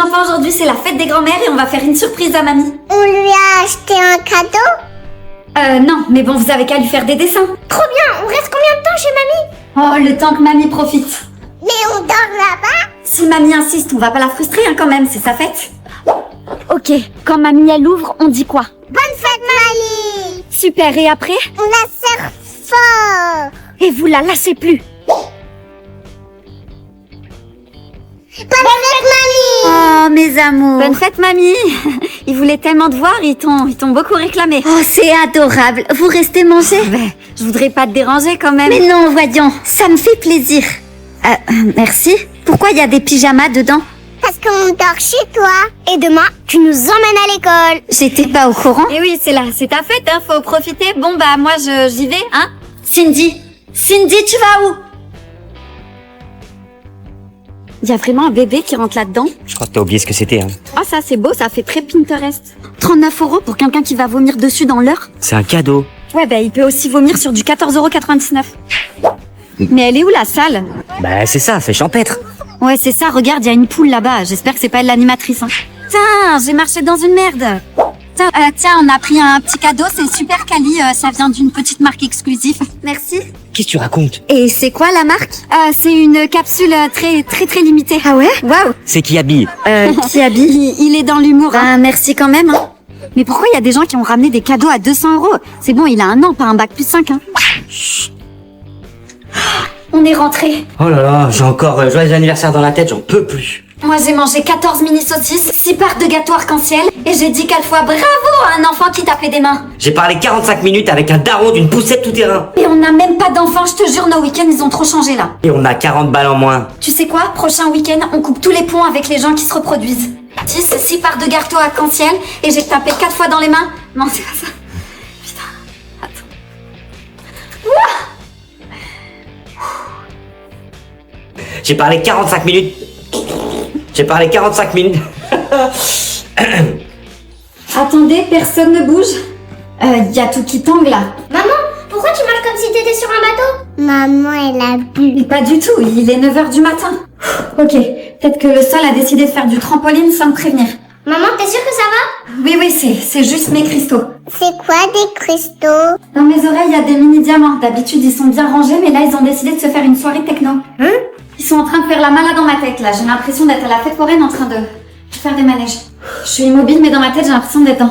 enfants, aujourd'hui c'est la fête des grands-mères et on va faire une surprise à mamie. On lui a acheté un cadeau? Non, mais bon, vous avez qu'à lui faire des dessins. Trop bien, on reste combien de temps chez mamie? Oh, le temps que mamie profite. Mais on dort là-bas? Si mamie insiste, on va pas la frustrer quand même, c'est sa fête. Ok, quand mamie elle ouvre, on dit quoi? Bonne fête, mamie! Super, et après? On la serre fort! Et vous la lâchez plus. Bonne fête, mamie! Oh, mes amours. Bonne fête mamie. Ils voulaient tellement te voir, ils t'ont beaucoup réclamé. Oh, c'est adorable. Vous restez manger? Je voudrais pas te déranger quand même. Mais non, voyons, ça me fait plaisir. Merci. Pourquoi il y a des pyjamas dedans? Parce qu'on dort chez toi. Et demain, tu nous emmènes à l'école. J'étais pas au courant. Et oui, c'est ta fête, hein, faut profiter. Bon bah moi j'y vais, hein. Cindy, tu vas où? Il y a vraiment un bébé qui rentre là-dedans. Je crois que t'as oublié ce que c'était, hein. Ah ça c'est beau, ça fait très Pinterest. 39 € pour quelqu'un qui va vomir dessus dans l'heure. C'est un cadeau. Ouais bah il peut aussi vomir sur du 14,99 €. Mais elle est où la salle? Bah c'est ça, fait champêtre. Ouais c'est ça, regarde, il y a une poule là-bas. J'espère que c'est pas elle l'animatrice, hein. Tiens, j'ai marché dans une merde. Tiens, on a pris un petit cadeau, c'est super quali, ça vient d'une petite marque exclusive. Merci. Qu'est-ce que tu racontes? Et c'est quoi la marque? C'est une capsule très limitée. Ah ouais? Waouh. C'est qui habille? Qui habille? Il est dans l'humour, hein. Merci quand même, hein. Mais pourquoi il y a des gens qui ont ramené des cadeaux à 200 €? C'est bon, il a un an, pas un bac plus 5, hein. On est rentrés. Oh là là, j'ai encore joyeux anniversaire dans la tête, j'en peux plus. Moi j'ai mangé 14 mini saucisses, 6 parts de gâteau arc-en-ciel et j'ai dit 4 fois bravo à un enfant qui tapait des mains. J'ai parlé 45 minutes avec un daron d'une poussette tout-terrain. Et on n'a même pas d'enfants, je te jure, nos week-ends ils ont trop changé là. Et on a 40 balles en moins. Tu sais quoi? Prochain week-end, on coupe tous les ponts avec les gens qui se reproduisent. 6 parts de gâteau arc-en-ciel et j'ai tapé 4 fois dans les mains. Non, c'est pas ça. Putain, attends. Ouah. J'ai parlé 45 minutes. J'ai parlé 45 minutes. Attendez, personne ne bouge. Y a tout qui tangue là. Maman, pourquoi tu marches comme si t'étais sur un bateau? Maman, elle a bu. Mais pas du tout, il est 9 h du matin. Ok, peut-être que le sol a décidé de faire du trampoline sans me prévenir. Maman, t'es sûre que ça va? Oui, c'est juste mes cristaux. C'est quoi des cristaux? Dans mes oreilles, il y a des mini-diamants. D'habitude, ils sont bien rangés, mais là, ils ont décidé de se faire une soirée techno. Hein? Ils sont en train de faire la malade dans ma tête, là. J'ai l'impression d'être à la fête foraine en train de faire des manèges. Je suis immobile, mais dans ma tête, j'ai l'impression d'être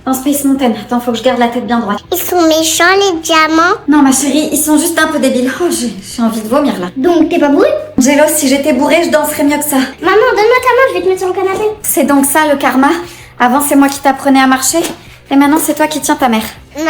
dans Space Mountain. Attends, faut que je garde la tête bien droite. Ils sont méchants, les diamants. Non, ma chérie, ils sont juste un peu débiles. Oh, j'ai envie de vomir, là. Donc, t'es pas bourrée? Angelo, si j'étais bourrée, je danserais mieux que ça. Maman, donne-moi ta main, je vais te mettre sur le canapé. C'est donc ça, le karma. Avant, c'est moi qui t'apprenais à marcher. Et maintenant, c'est toi qui tiens ta mère. Maman,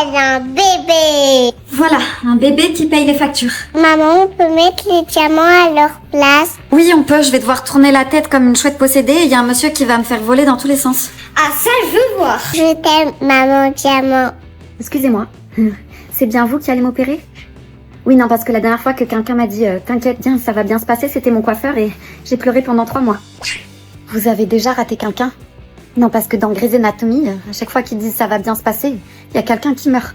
elle a un bébé. Voilà, un bébé qui paye les factures. Maman, on peut mettre les diamants à leur place? Oui, on peut. Je vais devoir tourner la tête comme une chouette possédée et il y a un monsieur qui va me faire voler dans tous les sens. Ah, ça, je veux voir. Je t'aime, maman diamant. Excusez-moi, c'est bien vous qui allez m'opérer? Oui, non, parce que la dernière fois que quelqu'un m'a dit « T'inquiète, viens, ça va bien se passer », c'était mon coiffeur et j'ai pleuré pendant 3 mois. Vous avez déjà raté quelqu'un? Non, parce que dans Grey's Anatomy, à chaque fois qu'ils disent « ça va bien se passer », il y a quelqu'un qui meurt.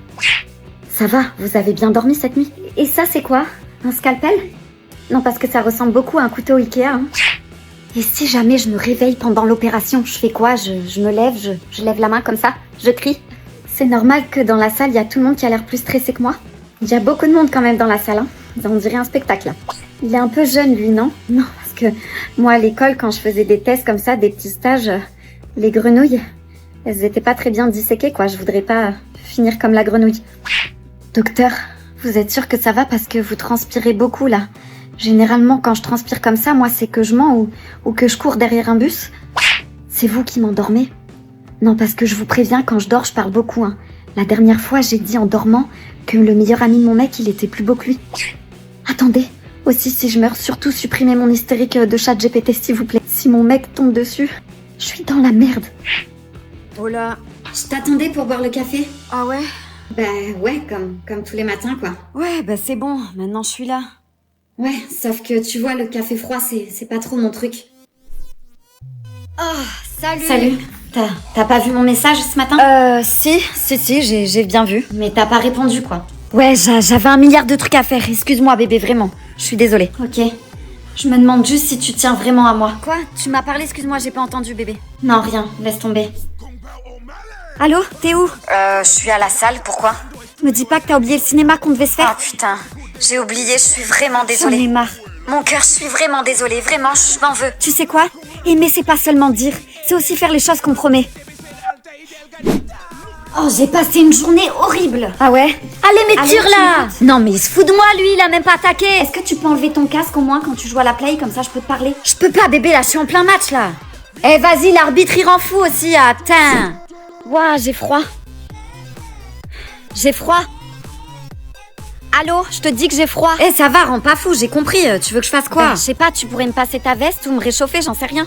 Ça va, vous avez bien dormi cette nuit? Et ça, c'est quoi? Un scalpel? Non, parce que ça ressemble beaucoup à un couteau Ikea, hein. Et si jamais je me réveille pendant l'opération, je fais quoi? Je me lève, je lève la main comme ça, je crie. C'est normal que dans la salle, il y a tout le monde qui a l'air plus stressé que moi. Il y a beaucoup de monde quand même dans la salle, hein. On dirait un spectacle. Il est un peu jeune, lui, non? Non, parce que moi, à l'école, quand je faisais des tests comme ça, des petits stages, les grenouilles, elles étaient pas très bien disséquées, quoi. Je voudrais pas finir comme la grenouille. Docteur, vous êtes sûr que ça va parce que vous transpirez beaucoup, là? Généralement, quand je transpire comme ça, moi, c'est que je mens ou que je cours derrière un bus. C'est vous qui m'endormez? Non, parce que je vous préviens, quand je dors, je parle beaucoup, hein. La dernière fois, j'ai dit en dormant que le meilleur ami de mon mec, il était plus beau que lui. Attendez, aussi, si je meurs, surtout supprimez mon hystérique de ChatGPT, s'il vous plaît. Si mon mec tombe dessus, je suis dans la merde. Oh là, je t'attendais pour boire le café. Ah ouais? Bah ouais, comme tous les matins, quoi. Ouais, bah c'est bon, maintenant je suis là. Ouais, sauf que tu vois, le café froid, c'est pas trop mon truc. Oh, salut! Salut. T'as pas vu mon message ce matin? Si, j'ai bien vu. Mais t'as pas répondu, quoi. Ouais, j'avais 1 milliard de trucs à faire. Excuse-moi, bébé, vraiment. Je suis désolée. Ok. Je me demande juste si tu tiens vraiment à moi. Quoi? Tu m'as parlé, excuse-moi, j'ai pas entendu, bébé. Non, rien, laisse tomber. Allô? T'es où? Je suis à la salle, pourquoi? Me dis pas que t'as oublié le cinéma qu'on devait se faire. Ah putain, j'ai oublié, je suis vraiment J'en ai désolée. marre. Mon cœur, je suis vraiment désolée, vraiment, je m'en veux. Tu sais quoi? Aimer, c'est pas seulement dire, c'est aussi faire les choses qu'on promet. Oh, j'ai passé une journée horrible. Ah ouais? Allez, mais Allez, tire tu là! m'écoutes. Non, mais il se fout de moi, lui, il a même pas attaqué! Est-ce que tu peux enlever ton casque au moins quand tu joues à la play, comme ça je peux te parler? Je peux pas, bébé, là, je suis en plein match, là! Eh, vas-y, l'arbitre, il rend fou aussi, attends! Ouah, j'ai froid. J'ai froid. Allô, je te dis que j'ai froid. Eh, ça va, rends pas fou, j'ai compris. Tu veux que je fasse quoi? Je sais pas, tu pourrais me passer ta veste ou me réchauffer, j'en sais rien.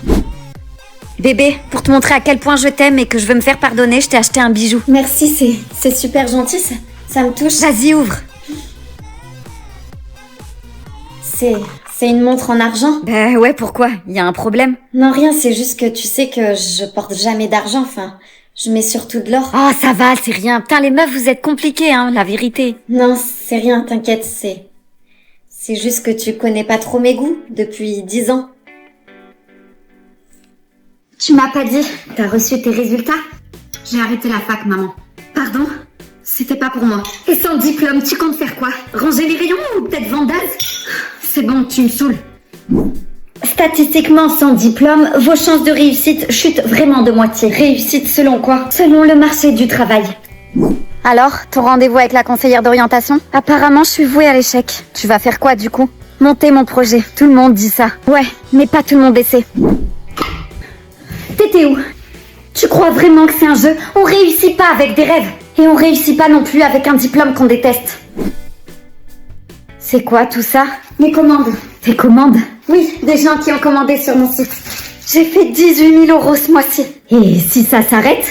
Bébé, pour te montrer à quel point je t'aime et que je veux me faire pardonner, je t'ai acheté un bijou. Merci, c'est super gentil, ça me touche. Vas-y, ouvre. C'est une montre en argent? Ben ouais, pourquoi? Y a un problème? Non, rien, c'est juste que tu sais que je porte jamais d'argent, enfin, je mets surtout de l'or. Oh, ça va, c'est rien. Putain, les meufs, vous êtes compliquées, hein, la vérité. Non, c'est rien, t'inquiète, c'est juste que tu connais pas trop mes goûts depuis 10 ans. Tu m'as pas dit. T'as reçu tes résultats? J'ai arrêté la fac, maman. Pardon? C'était pas pour moi. Et sans diplôme, tu comptes faire quoi? Ranger les rayons ou peut-être vendeuse? C'est bon, tu me saoules. Statistiquement, sans diplôme, vos chances de réussite chutent vraiment de moitié. Réussite selon quoi? Selon le marché du travail. Alors, ton rendez-vous avec la conseillère d'orientation? Apparemment, je suis vouée à l'échec. Tu vas faire quoi du coup? Monter mon projet. Tout le monde dit ça. Ouais, mais pas tout le monde essaie. T'étais où? Tu crois vraiment que c'est un jeu? On réussit pas avec des rêves. Et on réussit pas non plus avec un diplôme qu'on déteste. C'est quoi tout ça? Mes commandes. Tes commandes? Oui, des gens qui ont commandé sur mon site. J'ai fait 18 000 € ce mois-ci. Et si ça s'arrête?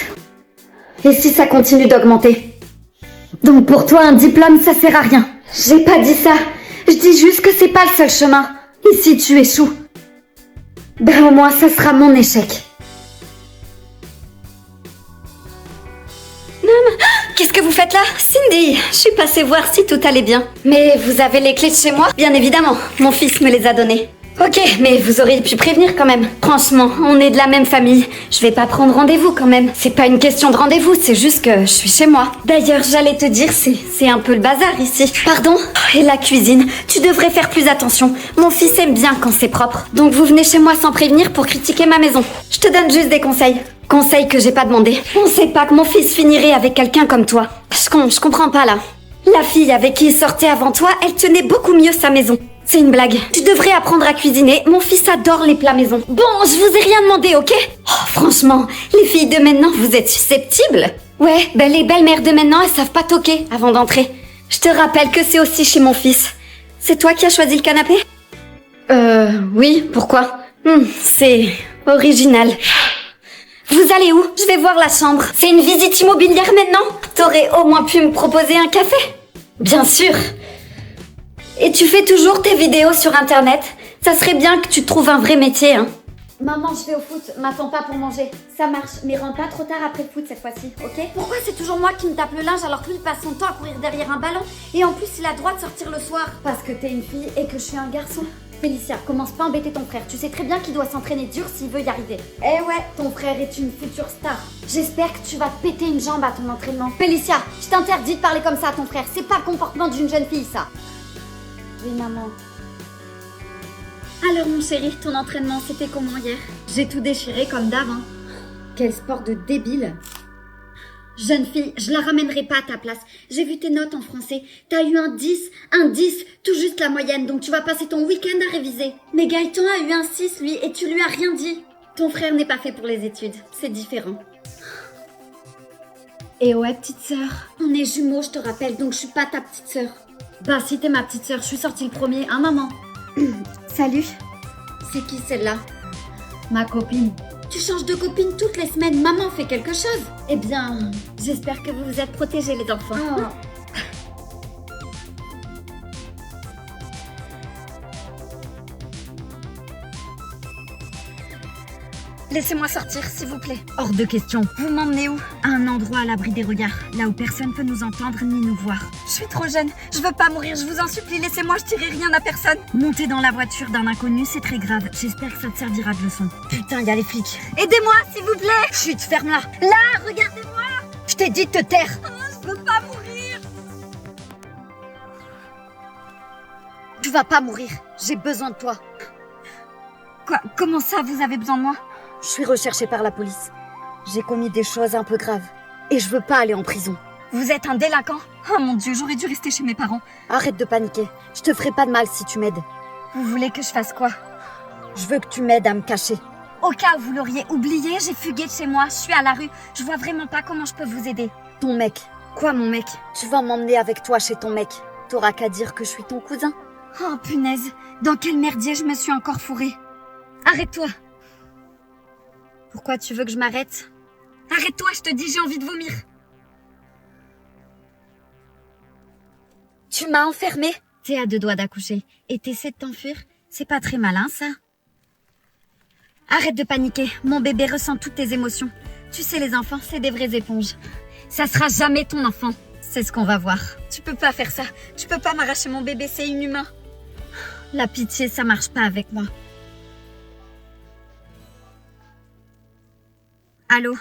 Et si ça continue d'augmenter? Donc pour toi, un diplôme, ça sert à rien. J'ai pas dit ça. Je dis juste que c'est pas le seul chemin. Et si tu échoues? Ben au moins, ça sera mon échec. Qu'est-ce que vous faites là? Cindy, je suis passée voir si tout allait bien. Mais vous avez les clés de chez moi? Bien évidemment, mon fils me les a données. Ok, mais vous auriez pu prévenir quand même. Franchement, on est de la même famille. Je vais pas prendre rendez-vous quand même. C'est pas une question de rendez-vous, c'est juste que je suis chez moi. D'ailleurs, j'allais te dire, c'est un peu le bazar ici. Pardon? Et la cuisine, tu devrais faire plus attention. Mon fils aime bien quand c'est propre. Donc vous venez chez moi sans prévenir pour critiquer ma maison. Je te donne juste des conseils. Conseil que j'ai pas demandé. On sait pas que mon fils finirait avec quelqu'un comme toi. Je comprends pas là. La fille avec qui il sortait avant toi, elle tenait beaucoup mieux sa maison. C'est une blague. Tu devrais apprendre à cuisiner. Mon fils adore les plats maison. Bon, je vous ai rien demandé, ok? Oh, franchement, les filles de maintenant, vous êtes susceptibles? Ouais, ben les belles-mères de maintenant, elles savent pas toquer avant d'entrer. Je te rappelle que c'est aussi chez mon fils. C'est toi qui as choisi le canapé? Oui, pourquoi? C'est original. Vous allez où? Je vais voir la chambre. C'est une visite immobilière maintenant? T'aurais au moins pu me proposer un café? Bien sûr. Et tu fais toujours tes vidéos sur internet? Ça serait bien que tu trouves un vrai métier, hein. Maman, je vais au foot. M'attends pas pour manger. Ça marche, mais rentre pas trop tard après le foot cette fois-ci, ok? Pourquoi c'est toujours moi qui me tape le linge alors que lui il passe son temps à courir derrière un ballon? Et en plus, il a le droit de sortir le soir. Parce que t'es une fille et que je suis un garçon. Félicia, commence pas à embêter ton frère. Tu sais très bien qu'il doit s'entraîner dur s'il veut y arriver. Eh ouais, ton frère est une future star. J'espère que tu vas te péter une jambe à ton entraînement. Félicia, je t'interdis de parler comme ça à ton frère. C'est pas le comportement d'une jeune fille, ça. Oui, maman. Alors, mon chéri, ton entraînement, c'était comment hier? J'ai tout déchiré comme d'hab, hein. Quel sport de débile. Jeune fille, je la ramènerai pas à ta place. J'ai vu tes notes en français. T'as eu un 10, tout juste la moyenne, donc tu vas passer ton week-end à réviser. Mais Gaëtan a eu un 6, lui, et tu lui as rien dit. Ton frère n'est pas fait pour les études, c'est différent. Et ouais, petite sœur. On est jumeaux, je te rappelle, donc je suis pas ta petite sœur. Bah si t'es ma petite sœur, je suis sortie le premier, hein maman? Salut. C'est qui celle-là? Ma copine. Tu changes de copine toutes les semaines, maman fait quelque chose. Eh bien, j'espère que vous vous êtes protégés les enfants. Oh. Laissez-moi sortir, s'il vous plaît. Hors de question. Vous m'emmenez où? À un endroit à l'abri des regards, là où personne peut nous entendre ni nous voir. Je suis trop jeune, je veux pas mourir, je vous en supplie, laissez-moi, je dirai rien à personne. Monter dans la voiture d'un inconnu, c'est très grave. J'espère que ça te servira de leçon. Putain, y a les flics. Aidez-moi, s'il vous plaît. Chut, ferme-la. Là, regardez-moi. Je t'ai dit de te taire. Je veux pas mourir. Tu vas pas mourir, j'ai besoin de toi. Quoi? Comment ça, vous avez besoin de moi? Je suis recherchée par la police. J'ai commis des choses un peu graves. Et je veux pas aller en prison. Vous êtes un délinquant? Oh mon Dieu, j'aurais dû rester chez mes parents. Arrête de paniquer. Je te ferai pas de mal si tu m'aides. Vous voulez que je fasse quoi? Je veux que tu m'aides à me cacher. Au cas où vous l'auriez oublié, j'ai fugué de chez moi. Je suis à la rue. Je vois vraiment pas comment je peux vous aider. Ton mec. Quoi, mon mec? Tu vas m'emmener avec toi chez ton mec. T'auras qu'à dire que je suis ton cousin. Oh punaise. Dans quel merdier je me suis encore fourrée? Arrête-toi. Pourquoi tu veux que je m'arrête? Arrête-toi, je te dis, j'ai envie de vomir. Tu m'as enfermée. T'es à 2 doigts d'accoucher. Et t'essaies de t'enfuir? C'est pas très malin, ça. Arrête de paniquer. Mon bébé ressent toutes tes émotions. Tu sais, les enfants, c'est des vraies éponges. Ça sera jamais ton enfant. C'est ce qu'on va voir. Tu peux pas faire ça. Tu peux pas m'arracher mon bébé, c'est inhumain. La pitié, ça marche pas avec moi. Allô?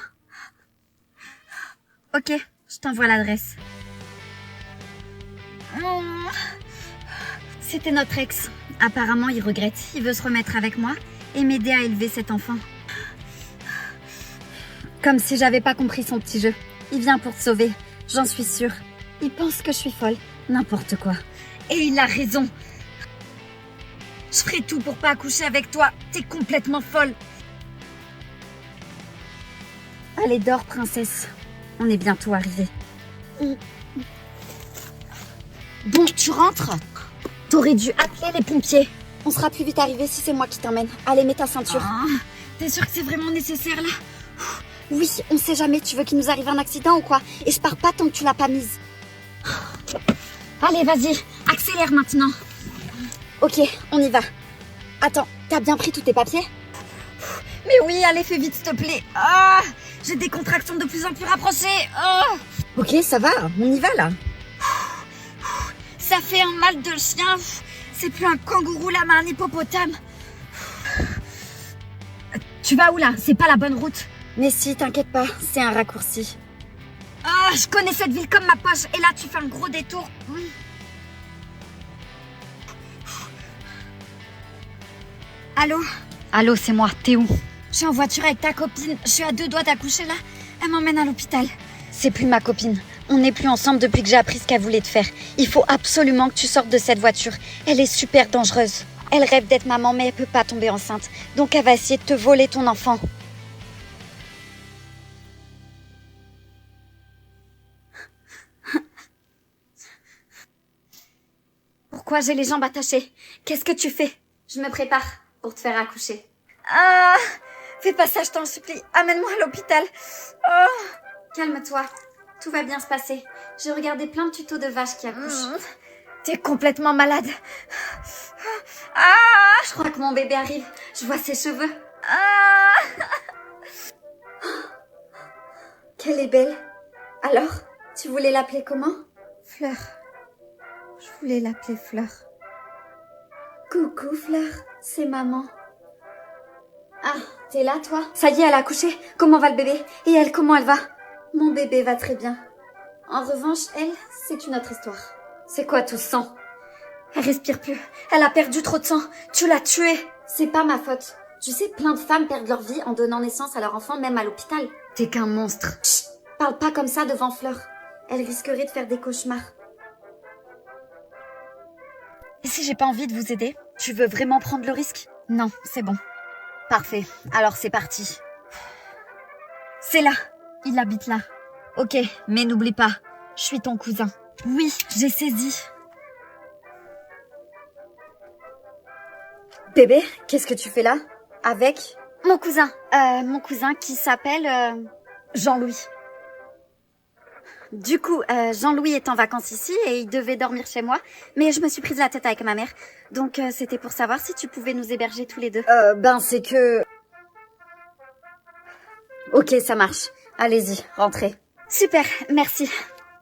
Ok, je t'envoie l'adresse. C'était notre ex. Apparemment, il regrette. Il veut se remettre avec moi et m'aider à élever cet enfant. Comme si j'avais pas compris son petit jeu. Il vient pour te sauver, j'en suis sûre. Il pense que je suis folle. N'importe quoi. Et il a raison. Je ferai tout pour pas accoucher avec toi. T'es complètement folle. Allez, dors, princesse. On est bientôt arrivés. Bon, tu rentres? T'aurais dû appeler les pompiers. On sera plus vite arrivés si c'est moi qui t'emmène. Allez, mets ta ceinture. Ah, t'es sûre que c'est vraiment nécessaire, là? Oui, on sait jamais. Tu veux qu'il nous arrive un accident ou quoi? Et je pars pas tant que tu l'as pas mise. Allez, vas-y. Accélère maintenant. Ok, on y va. Attends, t'as bien pris tous tes papiers? Mais oui, allez, fais vite, s'il te plaît. Ah, j'ai des contractions de plus en plus rapprochées. Oh. Ok, ça va, on y va là. Ça fait un mal de chien. C'est plus un kangourou là, mais un hippopotame. Tu vas où là? C'est pas la bonne route. Mais si, t'inquiète pas, c'est un raccourci. Ah, je connais cette ville comme ma poche. Et là, tu fais un gros détour. Allô? Allô, c'est moi, t'es où? Je suis en voiture avec ta copine, je suis à 2 doigts d'accoucher là, elle m'emmène à l'hôpital. C'est plus ma copine, on n'est plus ensemble depuis que j'ai appris ce qu'elle voulait te faire. Il faut absolument que tu sortes de cette voiture, elle est super dangereuse. Elle rêve d'être maman mais elle peut pas tomber enceinte, donc elle va essayer de te voler ton enfant. Pourquoi j'ai les jambes attachées? Qu'est-ce que tu fais? Je me prépare pour te faire accoucher. Ah, fais pas ça, je t'en supplie. Amène-moi à l'hôpital. Oh. Calme-toi, tout va bien se passer. J'ai regardé plein de tutos de vaches qui accouchent. T'es complètement malade. Ah, je crois que mon bébé arrive. Je vois ses cheveux. Ah. Qu'elle est belle. Alors, tu voulais l'appeler comment? Fleur. Je voulais l'appeler Fleur. Coucou Fleur, c'est maman. Ah, t'es là toi? Ça y est, elle a accouché. Comment va le bébé? Et elle, comment elle va? Mon bébé va très bien. En revanche, elle, c'est une autre histoire. C'est quoi tout ce sang? Elle respire plus. Elle a perdu trop de sang. Tu l'as tuée. C'est pas ma faute. Tu sais, plein de femmes perdent leur vie en donnant naissance à leur enfant, même à l'hôpital. T'es qu'un monstre. Chut, parle pas comme ça devant Fleur. Elle risquerait de faire des cauchemars. Et si j'ai pas envie de vous aider? Tu veux vraiment prendre le risque? Non, c'est bon. Parfait, alors c'est parti. C'est là, il habite là. Ok, mais n'oublie pas, je suis ton cousin. Oui, j'ai saisi. Bébé, qu'est-ce que tu fais là? Avec? Mon cousin qui s'appelle Jean-Louis. Du coup, Jean-Louis est en vacances ici et il devait dormir chez moi, mais je me suis prise la tête avec ma mère. Donc c'était pour savoir si tu pouvais nous héberger tous les deux. C'est que... Ok, ça marche. Allez-y, rentrez. Super, merci.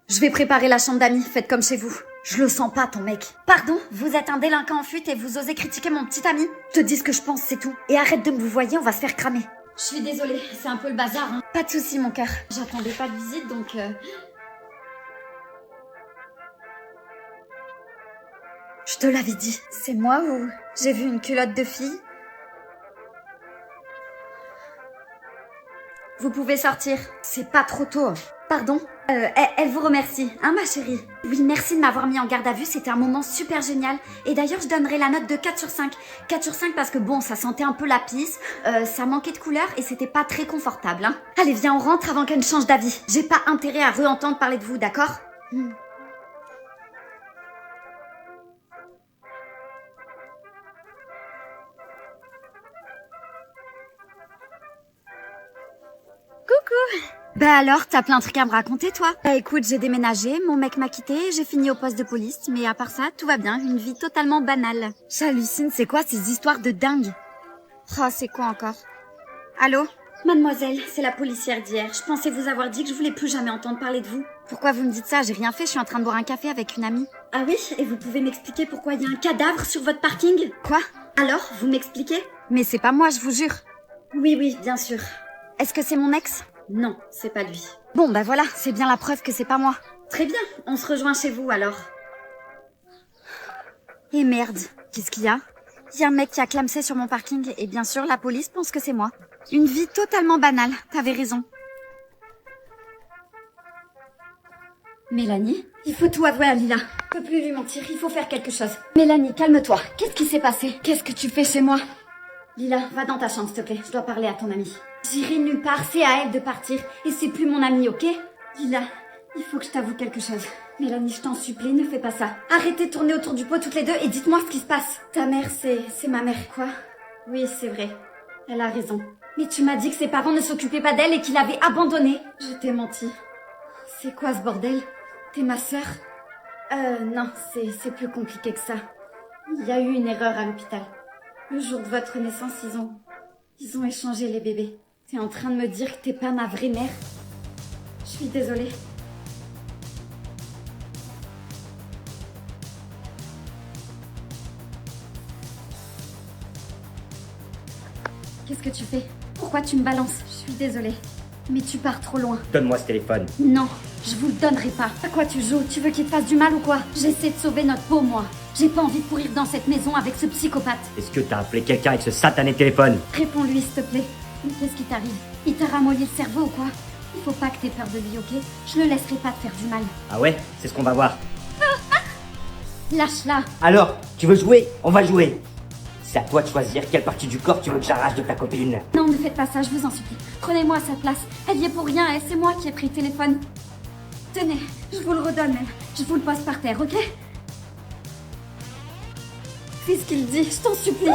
Je vais préparer la chambre d'amis, faites comme chez vous. Je le sens pas, ton mec. Pardon, vous êtes un délinquant en fuite et vous osez critiquer mon petit ami? Je te dis ce que je pense, c'est tout. Et arrête de me vous voyer, on va se faire cramer. Je suis désolée, c'est un peu le bazar, hein. Pas de soucis, mon cœur. J'attendais pas de visite, donc... Je te l'avais dit. C'est moi ou j'ai vu une culotte de fille? Vous pouvez sortir. C'est pas trop tôt. Pardon? Elle vous remercie, hein ma chérie? Oui, merci de m'avoir mis en garde à vue, c'était un moment super génial. Et d'ailleurs, je donnerai la note de 4 sur 5. 4 sur 5 parce que bon, ça sentait un peu la pisse, ça manquait de couleur et c'était pas très confortable, hein. Allez, viens, on rentre avant qu'elle ne change d'avis. J'ai pas intérêt à re-entendre parler de vous, d'accord? Bah alors, t'as plein de trucs à me raconter, toi? Bah écoute, j'ai déménagé, mon mec m'a quitté, j'ai fini au poste de police, mais à part ça, tout va bien, une vie totalement banale. J'hallucine, c'est quoi ces histoires de dingue? Oh, c'est quoi encore? Allô? Mademoiselle, c'est la policière d'hier. Je pensais vous avoir dit que je voulais plus jamais entendre parler de vous. Pourquoi vous me dites ça? J'ai rien fait, je suis en train de boire un café avec une amie. Ah oui? Et vous pouvez m'expliquer pourquoi il y a un cadavre sur votre parking? Quoi? Alors, vous m'expliquez? Mais c'est pas moi, je vous jure. Oui, bien sûr. Est-ce que c'est mon ex? Non, c'est pas lui. Bon, bah voilà, c'est bien la preuve que c'est pas moi. Très bien, on se rejoint chez vous alors. Et merde, qu'est-ce qu'il y a? Il y a un mec qui a clamsé sur mon parking et bien sûr la police pense que c'est moi. Une vie totalement banale, t'avais raison. Mélanie, il faut tout avouer à Lila. Je peux plus lui mentir, il faut faire quelque chose. Mélanie, calme-toi. Qu'est-ce qui s'est passé? Qu'est-ce que tu fais chez moi? Lila, va dans ta chambre, s'il te plaît. Je dois parler à ton amie. J'irai nulle part, c'est à elle de partir. Et c'est plus mon amie, ok? Lila, il faut que je t'avoue quelque chose. Mélanie, je t'en supplie, ne fais pas ça. Arrêtez de tourner autour du pot toutes les deux et dites-moi ce qui se passe. Ta mère, c'est ma mère, quoi? Oui, c'est vrai. Elle a raison. Mais tu m'as dit que ses parents ne s'occupaient pas d'elle et qu'ils l'avaient abandonnée. Je t'ai menti. C'est quoi ce bordel? T'es ma sœur? Non, c'est plus compliqué que ça. Il y a eu une erreur à l'hôpital. Le jour de votre naissance, ils ont échangé les bébés. T'es en train de me dire que t'es pas ma vraie mère? Je suis désolée. Qu'est-ce que tu fais? Pourquoi tu me balances? Je suis désolée. Mais tu pars trop loin. Donne-moi ce téléphone. Non, je vous le donnerai pas. À quoi tu joues? Tu veux qu'il te fasse du mal ou quoi? J'essaie de sauver notre peau, moi. J'ai pas envie de pourrir dans cette maison avec ce psychopathe. Est-ce que t'as appelé quelqu'un avec ce satané téléphone? Réponds-lui, s'il te plaît. Mais qu'est-ce qui t'arrive? Il t'a ramolli le cerveau ou quoi? Il faut pas que t'aies peur de lui, ok? Je le laisserai pas te faire du mal. Ah ouais? C'est ce qu'on va voir. Lâche-la. Alors, tu veux jouer? On va jouer. C'est à toi de choisir quelle partie du corps tu veux que j'arrache de ta copine. Non, ne faites pas ça, je vous en supplie. Prenez-moi à sa place. Elle y est pour rien et c'est moi qui ai pris le téléphone. Tenez, je vous le redonne même. Je vous le pose par terre, ok? Fais ce qu'il dit, je t'en supplie.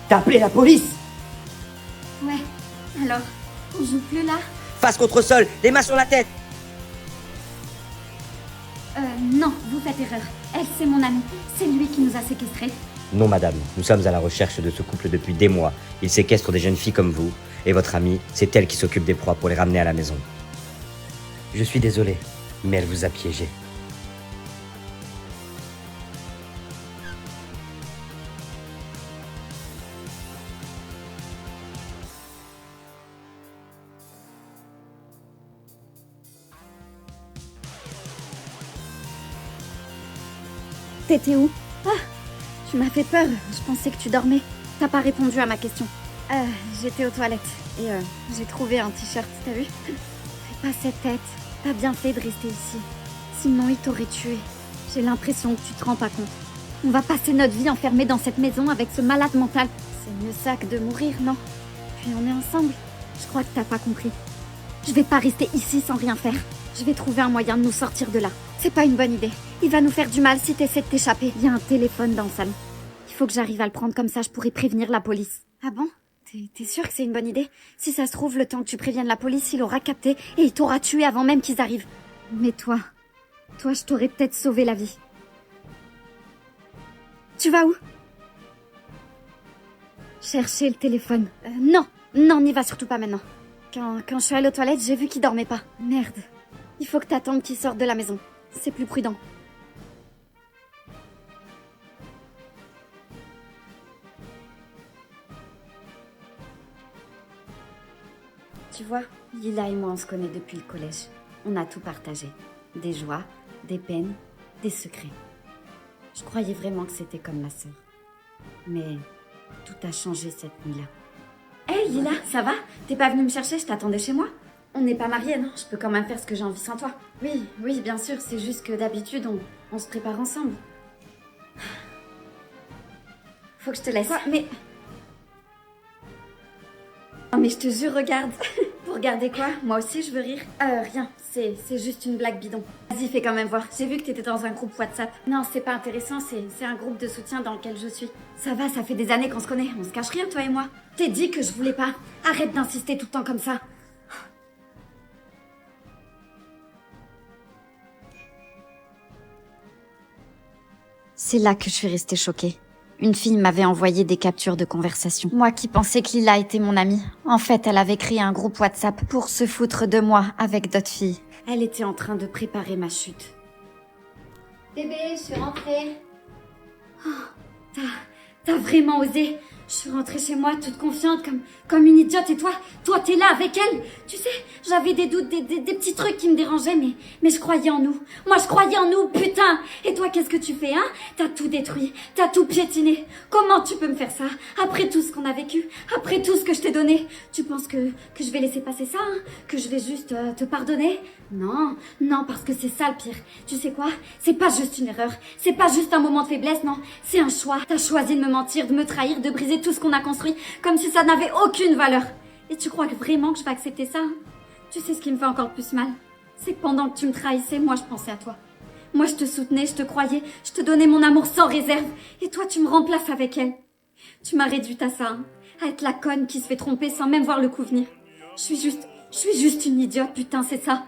T'as appelé la police? Ouais, alors, on joue plus là? Face contre sol, les mains sur la tête. Non, vous faites erreur. Elle, c'est mon amie. C'est lui qui nous a séquestrés. Non madame, nous sommes à la recherche de ce couple depuis des mois. Ils séquestrent des jeunes filles comme vous. Et votre amie, c'est elle qui s'occupe des proies pour les ramener à la maison. Je suis désolé, mais elle vous a piégé. T'étais où? Ah, tu m'as fait peur. Je pensais que tu dormais. T'as pas répondu à ma question. J'étais aux toilettes et j'ai trouvé un t-shirt, t'as vu? Fais pas cette tête. T'as bien fait de rester ici. Sinon, il t'aurait tué. J'ai l'impression que tu te rends pas compte. On va passer notre vie enfermés dans cette maison avec ce malade mental. C'est mieux ça que de mourir, non? Puis on est ensemble. Je crois que t'as pas compris. Je vais pas rester ici sans rien faire. Je vais trouver un moyen de nous sortir de là. C'est pas une bonne idée. Il va nous faire du mal si t'essaies de t'échapper. Il y a un téléphone dans le salon. Il faut que j'arrive à le prendre comme ça, je pourrai prévenir la police. Ah bon? T'es sûr que c'est une bonne idée? Si ça se trouve, le temps que tu préviennes la police, il aura capté et il t'aura tué avant même qu'ils arrivent. Mais toi, je t'aurais peut-être sauvé la vie. Tu vas où? chercher le téléphone. Non, non, n'y va surtout pas maintenant. Quand je suis allée aux toilettes, j'ai vu qu'il dormait pas. Merde. Il faut que t'attendes qu'il sorte de la maison. C'est plus prudent. Tu vois, Lila et moi, on se connaît depuis le collège. On a tout partagé. Des joies, des peines, des secrets. Je croyais vraiment que c'était comme ma sœur. Mais tout a changé cette nuit-là. Hey Lila, ça va? T'es pas venue me chercher, je t'attendais chez moi? On n'est pas mariés, non? Je peux quand même faire ce que j'ai envie sans toi. Oui, oui, bien sûr, c'est juste que d'habitude, on se prépare ensemble. Faut que je te laisse. Quoi? Mais... Non mais je te jure, regarde. Pour regarder quoi? Moi aussi je veux rire. Rien, c'est juste une blague bidon. Vas-y, fais quand même voir. J'ai vu que t'étais dans un groupe WhatsApp. Non, c'est pas intéressant, c'est un groupe de soutien dans lequel je suis. Ça va, ça fait des années qu'on se connaît. On se cache rien, toi et moi. T'es dit que je voulais pas. Arrête d'insister tout le temps comme ça. C'est là que je suis restée choquée. Une fille m'avait envoyé des captures de conversation. Moi qui pensais que Lila était mon amie. En fait, elle avait créé un groupe WhatsApp pour se foutre de moi avec d'autres filles. Elle était en train de préparer ma chute. Bébé, je suis rentrée. Oh, t'as vraiment osé. Je suis rentrée chez moi toute confiante comme une idiote et toi t'es là avec elle. Tu sais, j'avais des doutes, des petits trucs qui me dérangeaient mais je croyais en nous. Moi je croyais en nous, putain. Et toi qu'est-ce que tu fais, hein? T'as tout détruit, t'as tout piétiné. Comment tu peux me faire ça? Après tout ce qu'on a vécu, après tout ce que je t'ai donné. Tu penses que je vais laisser passer ça, hein? Que je vais juste te pardonner? Non, non, parce que c'est ça le pire. Tu sais quoi? C'est pas juste une erreur. C'est pas juste un moment de faiblesse, non. C'est un choix. T'as choisi de me mentir, de me trahir, de briser tout ce qu'on a construit, comme si ça n'avait aucune valeur. Et tu crois vraiment que je vais accepter ça, hein? Tu sais ce qui me fait encore plus mal? C'est que pendant que tu me trahissais, moi je pensais à toi. Moi je te soutenais, je te croyais, je te donnais mon amour sans réserve. Et toi tu me remplaces avec elle. Tu m'as réduite à ça, hein? À être la conne qui se fait tromper sans même voir le coup venir. Je suis juste une idiote, putain, c'est ça.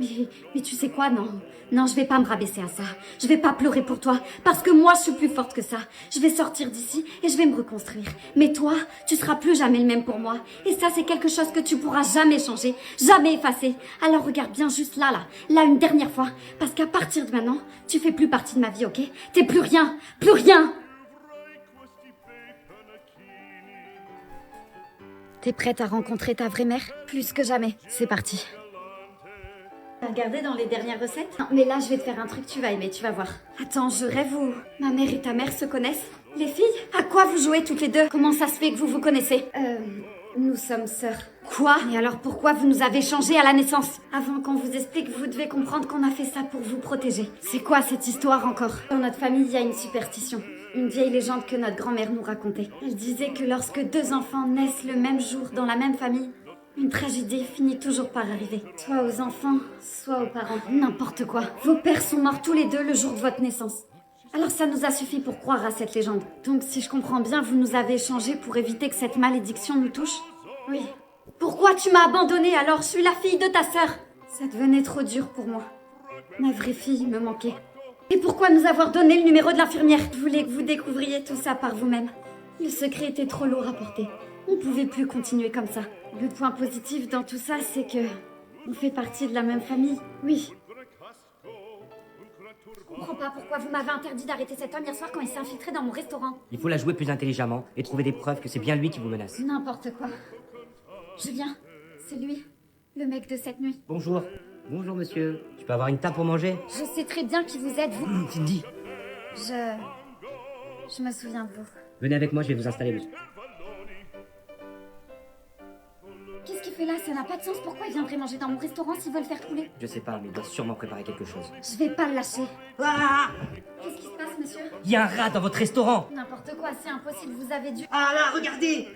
Mais tu sais quoi, non, je vais pas me rabaisser à ça. Je vais pas pleurer pour toi, parce que moi, je suis plus forte que ça. Je vais sortir d'ici et je vais me reconstruire. Mais toi, tu seras plus jamais le même pour moi. Et ça, c'est quelque chose que tu pourras jamais changer, jamais effacer. Alors regarde bien juste là, une dernière fois. Parce qu'à partir de maintenant, tu fais plus partie de ma vie, ok? T'es plus rien, plus rien! T'es prête à rencontrer ta vraie mère? Plus que jamais. C'est parti. T'as regardé dans les dernières recettes? Non, mais là, je vais te faire un truc, tu vas aimer, tu vas voir. Attends, je rêve où ma mère et ta mère se connaissent? Les filles? À quoi vous jouez toutes les deux? Comment ça se fait que vous vous connaissez? Nous sommes sœurs. Quoi? Mais alors pourquoi vous nous avez changé à la naissance? Avant qu'on vous explique, vous devez comprendre qu'on a fait ça pour vous protéger. C'est quoi cette histoire encore? Dans notre famille, il y a une superstition. Une vieille légende que notre grand-mère nous racontait. Elle disait que lorsque deux enfants naissent le même jour dans la même famille, une tragédie finit toujours par arriver. Soit aux enfants, soit aux parents. N'importe quoi. Vos pères sont morts tous les deux le jour de votre naissance. Alors ça nous a suffi pour croire à cette légende. Donc si je comprends bien, vous nous avez échangés pour éviter que cette malédiction nous touche? Oui. Pourquoi tu m'as abandonnée alors? Je suis la fille de ta sœur. Ça devenait trop dur pour moi. Ma vraie fille me manquait. Et pourquoi nous avoir donné le numéro de l'infirmière? Je voulais que vous découvriez tout ça par vous-même. Le secret était trop lourd à porter. On pouvait plus continuer comme ça. Le point positif dans tout ça, c'est que on fait partie de la même famille. Oui. Je comprends pas pourquoi vous m'avez interdit d'arrêter cet homme hier soir quand il s'est infiltré dans mon restaurant. Il faut la jouer plus intelligemment et trouver des preuves que c'est bien lui qui vous menace. N'importe quoi. Julien, c'est lui, le mec de cette nuit. Bonjour. Bonjour monsieur. Je peux avoir une table pour manger? Je sais très bien qui vous êtes, vous. Cindy. Je me souviens de vous. Venez avec moi, je vais vous installer, monsieur. Qu'est-ce qu'il fait là? Ça n'a pas de sens. Pourquoi il viendrait manger dans mon restaurant s'il veut le faire couler? Je sais pas, mais il doit sûrement préparer quelque chose. Je vais pas le lâcher. Ah! Qu'est-ce qui se passe, monsieur? Il y a un rat dans votre restaurant! N'importe quoi, c'est impossible, vous avez dû... Ah là, regardez!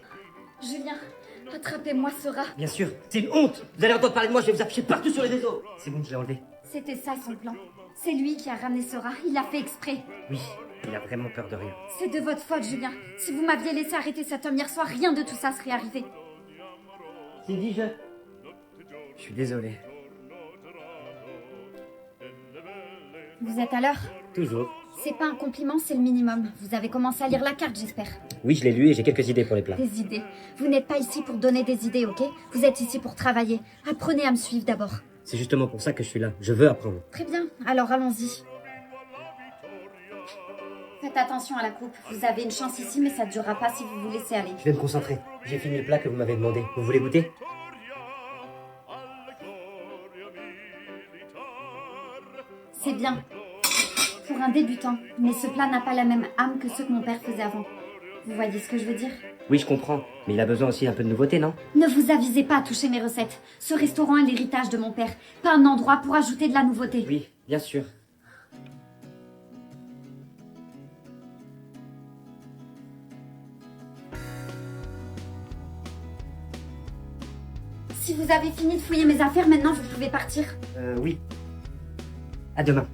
Julien, attrapez-moi ce rat. Bien sûr, c'est une honte! Vous allez entendre parler de moi, je vais vous afficher partout sur les réseaux! C'est bon, je l'ai enlevé. C'était ça son plan. C'est lui qui a ramené ce rat, il l'a fait exprès. Oui, il a vraiment peur de rien. C'est de votre faute, Julien. Si vous m'aviez laissé arrêter cet homme hier soir, rien de tout ça serait arrivé. Cindy, je suis désolé. Vous êtes à l'heure? Toujours. C'est pas un compliment, c'est le minimum. Vous avez commencé à lire la carte, j'espère. Oui, je l'ai lu et j'ai quelques idées pour les plats. Des idées. Vous n'êtes pas ici pour donner des idées, ok? Vous êtes ici pour travailler. Apprenez à me suivre d'abord. C'est justement pour ça que je suis là. Je veux apprendre. Très bien, alors allons-y. Faites attention à la coupe. Vous avez une chance ici, mais ça ne durera pas si vous vous laissez aller. Je vais me concentrer. J'ai fini le plat que vous m'avez demandé. Vous voulez goûter? C'est bien. Pour un débutant. Mais ce plat n'a pas la même âme que ceux que mon père faisait avant. Vous voyez ce que je veux dire? Oui, je comprends. Mais il a besoin aussi d'un peu de nouveauté, non? Ne vous avisez pas à toucher mes recettes. Ce restaurant est l'héritage de mon père. Pas un endroit pour ajouter de la nouveauté. Oui, bien sûr. Si vous avez fini de fouiller mes affaires, maintenant vous pouvez partir. Oui. À demain.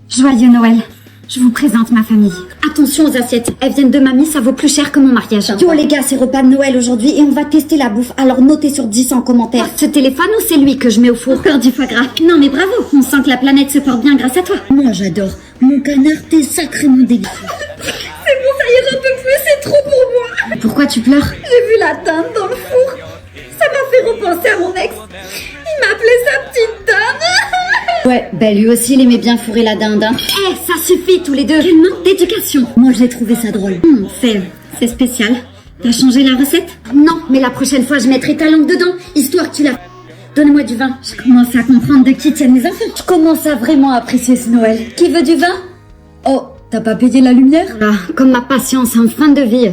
Joyeux Noël. Je vous présente ma famille. Attention aux assiettes, elles viennent de mamie, ça vaut plus cher que mon mariage. Yo les gars, c'est repas de Noël aujourd'hui et on va tester la bouffe, alors notez sur 10 en commentaire. Ce téléphone ou c'est lui que je mets au four? Encore du foie gras. Non mais bravo, on sent que la planète se porte bien grâce à toi. Moi j'adore. Mon canard, t'es sacrément délicieux. C'est bon, ça y est, j'en peux plus, c'est trop pour moi. Pourquoi tu pleures? J'ai vu la dinde dans le four. Ça m'a fait repenser à mon ex. Il m'appelait sa petite dinde. Ouais, ben lui aussi il aimait bien fourrer la dinde. Eh, ça suffit tous les deux. Quel manque d'éducation. Moi j'ai trouvé ça drôle. C'est spécial. T'as changé la recette? Non, mais la prochaine fois je mettrai ta langue dedans, histoire que tu la... Donne-moi du vin. Je commence à comprendre de qui tiennent les enfants. Je commence à vraiment apprécier ce Noël. Qui veut du vin? Oh, t'as pas payé la lumière? Ah, comme ma patience en fin de vie.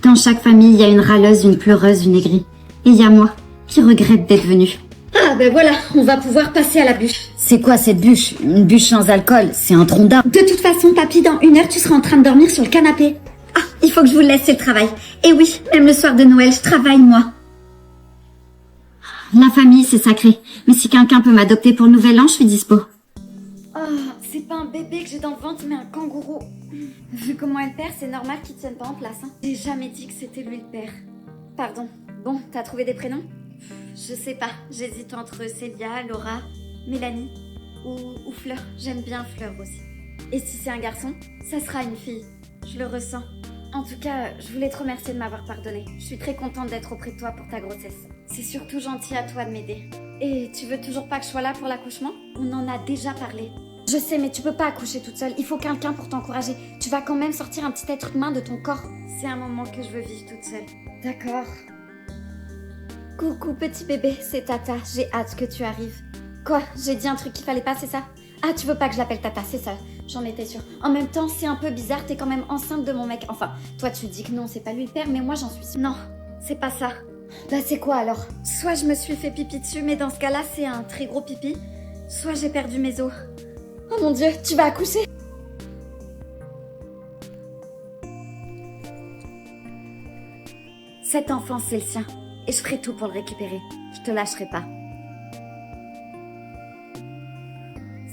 Dans chaque famille, il y a une râleuse, une pleureuse, une aigrie. Et il y a moi, qui regrette d'être venue. Ah ben voilà, on va pouvoir passer à la bûche. C'est quoi cette bûche? Une bûche sans alcool, c'est un tronc d'arbre. De toute façon, papy, dans 1 heure, tu seras en train de dormir sur le canapé. Ah, il faut que je vous laisse, c'est le travail. Et oui, même le soir de Noël, je travaille, moi. La famille, c'est sacré. Mais si quelqu'un peut m'adopter pour le nouvel an, je suis dispo. Oh, c'est pas un bébé que j'ai dans le ventre, mais un kangourou. Vu comment elle perd, c'est normal qu'il tienne pas en place. Hein. J'ai jamais dit que c'était lui le père. Pardon. Bon, t'as trouvé des prénoms? Je sais pas, j'hésite entre Célia, Laura, Mélanie ou Fleur. J'aime bien Fleur aussi. Et si c'est un garçon, ça sera une fille. Je le ressens. En tout cas, je voulais te remercier de m'avoir pardonné. Je suis très contente d'être auprès de toi pour ta grossesse. C'est surtout gentil à toi de m'aider. Et tu veux toujours pas que je sois là pour l'accouchement? On en a déjà parlé. Je sais, mais tu peux pas accoucher toute seule. Il faut quelqu'un pour t'encourager. Tu vas quand même sortir un petit être humain de ton corps. C'est un moment que je veux vivre toute seule. D'accord. Coucou petit bébé, c'est Tata, j'ai hâte que tu arrives. Quoi? J'ai dit un truc qu'il fallait pas, c'est ça? Ah, tu veux pas que je l'appelle Tata, c'est ça, j'en étais sûre. En même temps, c'est un peu bizarre, t'es quand même enceinte de mon mec. Enfin, toi tu dis que non, c'est pas lui le père, mais moi j'en suis sûre. Non, c'est pas ça. Bah c'est quoi alors? Soit je me suis fait pipi dessus, mais dans ce cas-là, c'est un très gros pipi. Soit j'ai perdu mes os. Oh mon Dieu, tu vas accoucher? Cet enfant, c'est le sien. Et je ferai tout pour le récupérer. Je te lâcherai pas.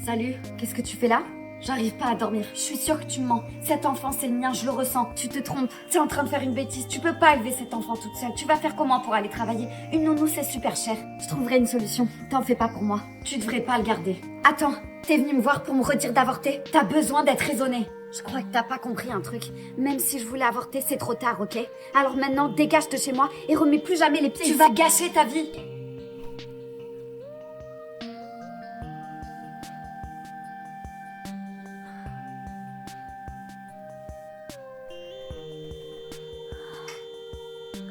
Salut, qu'est-ce que tu fais là? J'arrive pas à dormir. Je suis sûre que tu me mens. Cet enfant, c'est le mien, je le ressens. Tu te trompes. T'es en train de faire une bêtise. Tu peux pas élever cet enfant toute seule. Tu vas faire comment pour aller travailler? Une nounou, c'est super cher. Je trouverai une solution. T'en fais pas pour moi. Tu devrais pas le garder. Attends, t'es venu me voir pour me redire d'avorter? T'as besoin d'être raisonné. Je crois que t'as pas compris un truc. Même si je voulais avorter, c'est trop tard, ok? Alors maintenant, dégage de chez moi et remets plus jamais les pieds. Tu vas gâcher ta vie.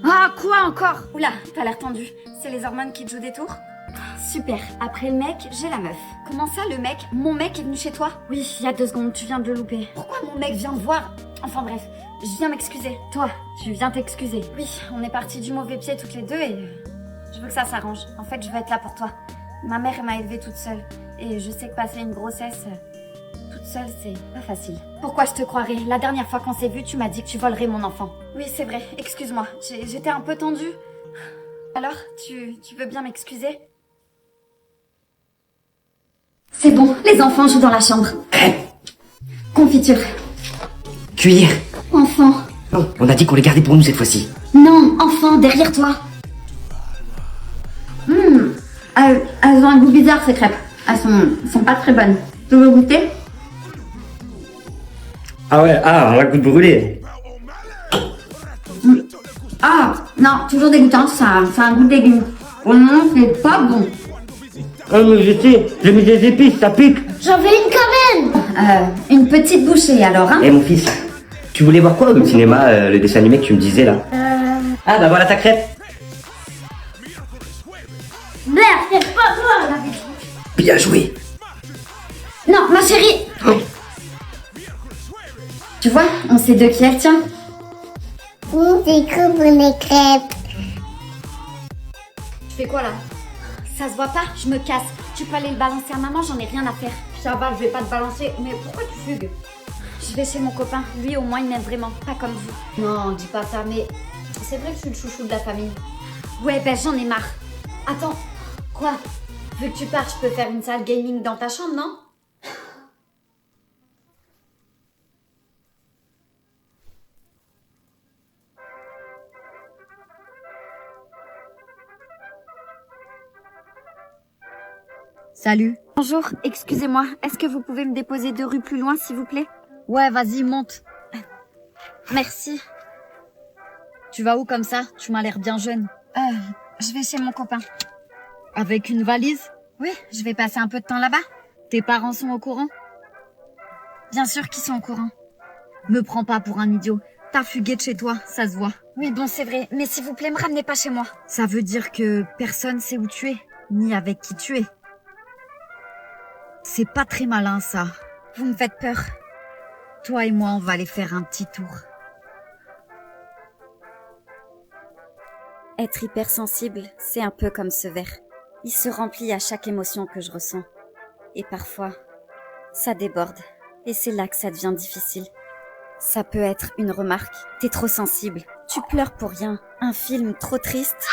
Ah, quoi encore? Oula, t'as l'air tendu. C'est les hormones qui te jouent des tours? Super, après le mec, j'ai la meuf. Comment ça, le mec? Mon mec est venu chez toi? Oui, il y a 2 secondes, tu viens de le louper. Pourquoi mon mec vient te voir? Enfin bref, je viens m'excuser. Toi, tu viens t'excuser. Oui, on est partis du mauvais pied toutes les deux et... je veux que ça s'arrange. En fait, je veux être là pour toi. Ma mère m'a élevée toute seule. Et je sais que passer une grossesse... toute seule, c'est pas facile. Pourquoi je te croirais? La dernière fois qu'on s'est vu, tu m'as dit que tu volerais mon enfant. Oui, c'est vrai, excuse-moi. J'étais un peu tendue. Alors, tu veux bien m'excuser? C'est bon, les enfants jouent dans la chambre. Confiture. Cuillère. Enfant, Non, on a dit qu'on les gardait pour nous cette fois-ci. Non, enfant, derrière toi. Elles ont un goût bizarre ces crêpes. Elles sont pas très bonnes. Tu veux goûter? Ah ouais, on va le goût de brûler. Ah, non, toujours dégoûtant, ça a un goût de légumes. Oh non, c'est pas bon. Oh mais je sais, j'ai mis des épices, ça pique. J'en veux une quand même. Une petite bouchée alors, hein? Eh mon fils, tu voulais voir quoi au cinéma, le dessin animé que tu me disais là? Ah bah voilà ta crêpe. Merde, c'est pas moi. Bien joué. Non, ma chérie. Tu vois, on sait de qui elle tient. Découvre les crêpes. Tu fais quoi là? Ça se voit pas, je me casse. Tu peux aller le balancer à maman, j'en ai rien à faire. Ça va, je vais pas te balancer. Mais pourquoi tu fugues? Je vais chez mon copain. Lui au moins il m'aime vraiment, pas comme vous. Non, dis pas ça, mais c'est vrai que je suis le chouchou de la famille. Ouais, ben j'en ai marre. Attends, quoi? Vu que tu pars, je peux faire une salle gaming dans ta chambre, non? Salut. Bonjour, excusez-moi, est-ce que vous pouvez me déposer 2 rues plus loin, s'il vous plaît? Ouais, vas-y, monte. Merci. Tu vas où comme ça? Tu m'as l'air bien jeune. Je vais chez mon copain. Avec une valise? Oui, je vais passer un peu de temps là-bas. Tes parents sont au courant? Bien sûr qu'ils sont au courant. Me prends pas pour un idiot. T'as fugué de chez toi, ça se voit. Oui, bon, c'est vrai, mais s'il vous plaît, me ramenez pas chez moi. Ça veut dire que personne sait où tu es, ni avec qui tu es. C'est pas très malin, ça. Vous me faites peur. Toi et moi, on va aller faire un petit tour. Être hypersensible, c'est un peu comme ce verre. Il se remplit à chaque émotion que je ressens. Et parfois, ça déborde. Et c'est là que ça devient difficile. Ça peut être une remarque. T'es trop sensible. Tu pleures pour rien. Un film trop triste.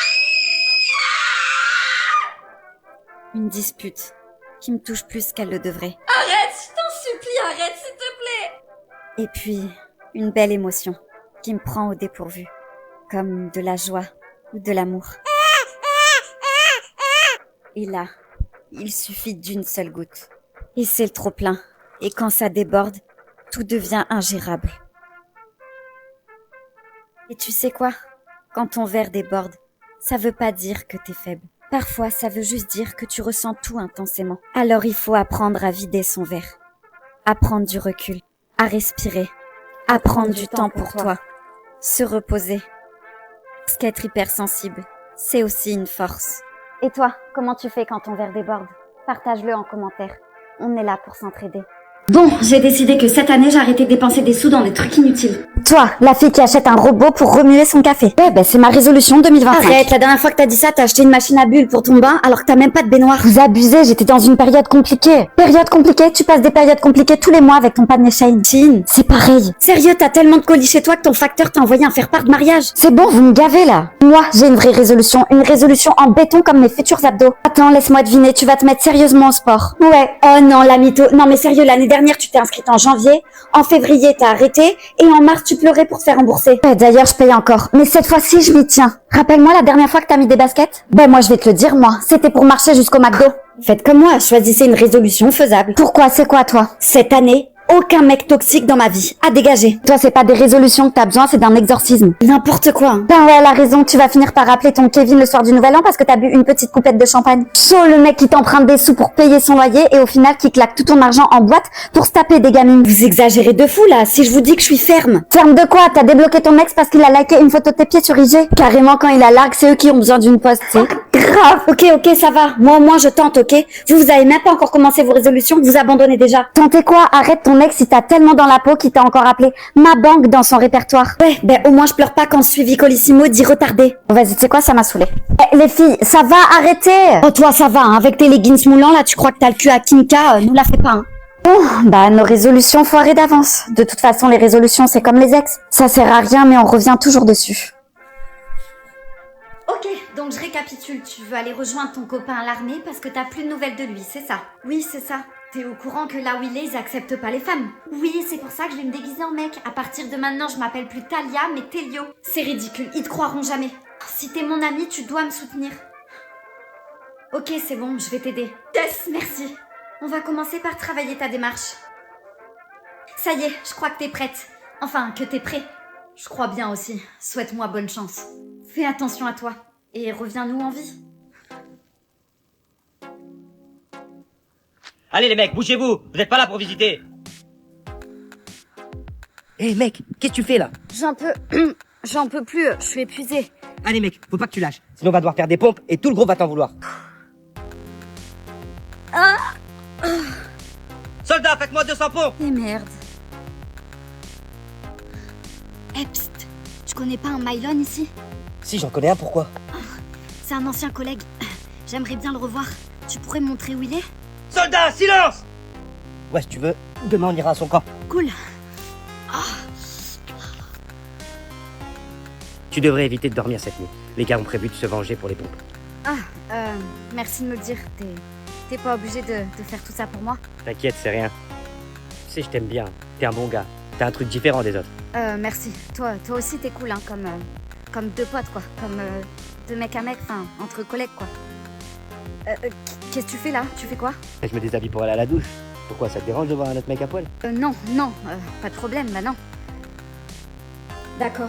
Une dispute qui me touche plus qu'elle le devrait. Arrête, je t'en supplie, arrête s'il te plaît. Et puis, une belle émotion qui me prend au dépourvu. Comme de la joie ou de l'amour. Et là, il suffit d'une seule goutte. Et c'est le trop-plein. Et quand ça déborde, tout devient ingérable. Et tu sais quoi? Quand ton verre déborde, ça veut pas dire que t'es faible. Parfois, ça veut juste dire que tu ressens tout intensément. Alors il faut apprendre à vider son verre. À prendre du recul. À respirer. À prendre du temps pour toi. Se reposer. Parce qu'être hypersensible, c'est aussi une force. Et toi, comment tu fais quand ton verre déborde? Partage-le en commentaire. On est là pour s'entraider. Bon, j'ai décidé que cette année, j'arrêtais de dépenser des sous dans des trucs inutiles. Toi, la fille qui achète un robot pour remuer son café. Ouais, ben c'est ma résolution 2025. Arrête, la dernière fois que t'as dit ça, t'as acheté une machine à bulles pour ton bain alors que t'as même pas de baignoire. Vous abusez, j'étais dans une période compliquée. Période compliquée? Tu passes des périodes compliquées tous les mois avec ton panier Shein. Shein, c'est pareil. Sérieux, t'as tellement de colis chez toi que ton facteur t'a envoyé un faire-part de mariage. C'est bon, vous me gavez là. Moi, j'ai une vraie résolution. Une résolution en béton comme mes futurs abdos. Attends, laisse-moi deviner, tu vas te mettre sérieusement au sport. Ouais. Oh non, la mytho. Non mais sérieux, l'année dernière, tu t'es inscrite en janvier. En février, t'as arrêté. Et en mars, tu pleurais pour te faire rembourser. D'ailleurs, je paye encore. Mais cette fois-ci, je m'y tiens. Rappelle-moi la dernière fois que t'as mis des baskets. Moi, je vais te le dire, moi. C'était pour marcher jusqu'au McDo. Faites comme moi, choisissez une résolution faisable. Pourquoi? C'est quoi, toi? Cette année, aucun mec toxique dans ma vie. À dégager. Toi, c'est pas des résolutions que t'as besoin, c'est d'un exorcisme. N'importe quoi. Hein. Ben ouais, elle a raison. Tu vas finir par appeler ton Kevin le soir du Nouvel An parce que t'as bu une petite coupette de champagne. Chaud, le mec qui t'emprunte des sous pour payer son loyer et au final qui claque tout ton argent en boîte pour se taper des gamines. Vous exagérez de fou, là. Si je vous dis que je suis ferme. Ferme de quoi? T'as débloqué ton ex parce qu'il a liké une photo de tes pieds sur IG? Carrément, quand il a largue, c'est eux qui ont besoin d'une poste, tu sais. Grave. Ok, ça va. Moi, au moins, je tente, ok? Vous avez même pas encore commencé vos résolutions, vous abandonnez déjà. Tentez quoi? Arrête ton ex si t'as tellement dans la peau qu'il t'a encore appelé ma banque dans son répertoire. Ouais, au moins je pleure pas quand Suivi Colissimo dit retardé. Bon, vas-y, tu sais quoi, ça m'a saoulé. Les filles, ça va, arrêtez. Oh, toi, ça va, hein, avec tes leggings moulants, là, tu crois que t'as le cul à Kimka, nous la fais pas, hein. Bon, nos résolutions foirées d'avance. De toute façon, les résolutions, c'est comme les ex. Ça sert à rien, mais on revient toujours dessus. Ok, donc je récapitule. Tu veux aller rejoindre ton copain à l'armée parce que t'as plus de nouvelles de lui, c'est ça? Oui, c'est ça. T'es au courant que là où il est, ils acceptent pas les femmes? Oui, c'est pour ça que je vais me déguiser en mec. À partir de maintenant, je m'appelle plus Talia, mais Télio. C'est ridicule, ils te croiront jamais. Si t'es mon ami, tu dois me soutenir. Ok, c'est bon, je vais t'aider. Yes, merci. On va commencer par travailler ta démarche. Ça y est, je crois que t'es prête. Enfin, que t'es prêt. Je crois bien aussi. Souhaite-moi bonne chance. Fais attention à toi. Et reviens-nous en vie. Allez les mecs, bougez-vous. Vous n'êtes pas là pour visiter. Hé mec, qu'est-ce que tu fais là? J'en peux plus, je suis épuisée. Allez mec, faut pas que tu lâches. Sinon on va devoir faire des pompes et tout le groupe va t'en vouloir. Soldats, faites-moi 200 pompes. Et merde. Eh, psst, tu connais pas un Mylon ici? Si, j'en connais un, pourquoi? C'est un ancien collègue. J'aimerais bien le revoir. Tu pourrais me montrer où il est? Soldats, silence! Ouais, si tu veux, demain on ira à son camp. Cool. Tu devrais éviter de dormir cette nuit. Les gars ont prévu de se venger pour les pompes. Merci de me le dire. T'es pas obligé de faire tout ça pour moi? T'inquiète, c'est rien. Tu sais, je t'aime bien. T'es un bon gars. T'as un truc différent des autres. Merci. Toi aussi t'es cool, hein, comme deux potes, quoi. Comme de mec à mec, enfin, entre collègues, quoi. Qu'est-ce que tu fais là? Tu fais quoi? Je me déshabille pour aller à la douche. Pourquoi, ça te dérange de voir un autre mec à poil? Non, pas de problème, bah non. D'accord.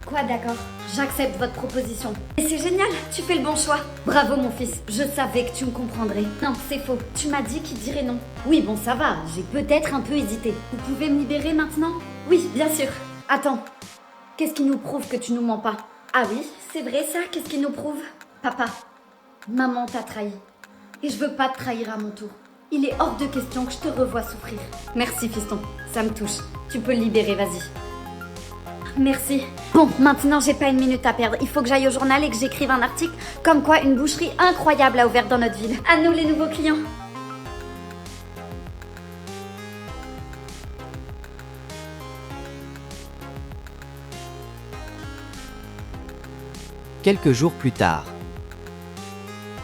Quoi d'accord? J'accepte votre proposition. Et c'est génial, tu fais le bon choix. Bravo mon fils, je savais que tu me comprendrais. Non, c'est faux, tu m'as dit qu'il dirait non. Oui, bon ça va, j'ai peut-être un peu hésité. Vous pouvez me libérer maintenant? Oui, bien sûr. Attends, qu'est-ce qui nous prouve que tu nous mens pas? Ah oui, c'est vrai ça, qu'est-ce qui nous prouve? Papa, maman t'a trahi. Et je veux pas te trahir à mon tour. Il est hors de question que je te revoie souffrir. Merci fiston, ça me touche. Tu peux le libérer, vas-y. Merci. Bon, maintenant j'ai pas une minute à perdre. Il faut que j'aille au journal et que j'écrive un article comme quoi une boucherie incroyable a ouvert dans notre ville. À nous les nouveaux clients. Quelques jours plus tard.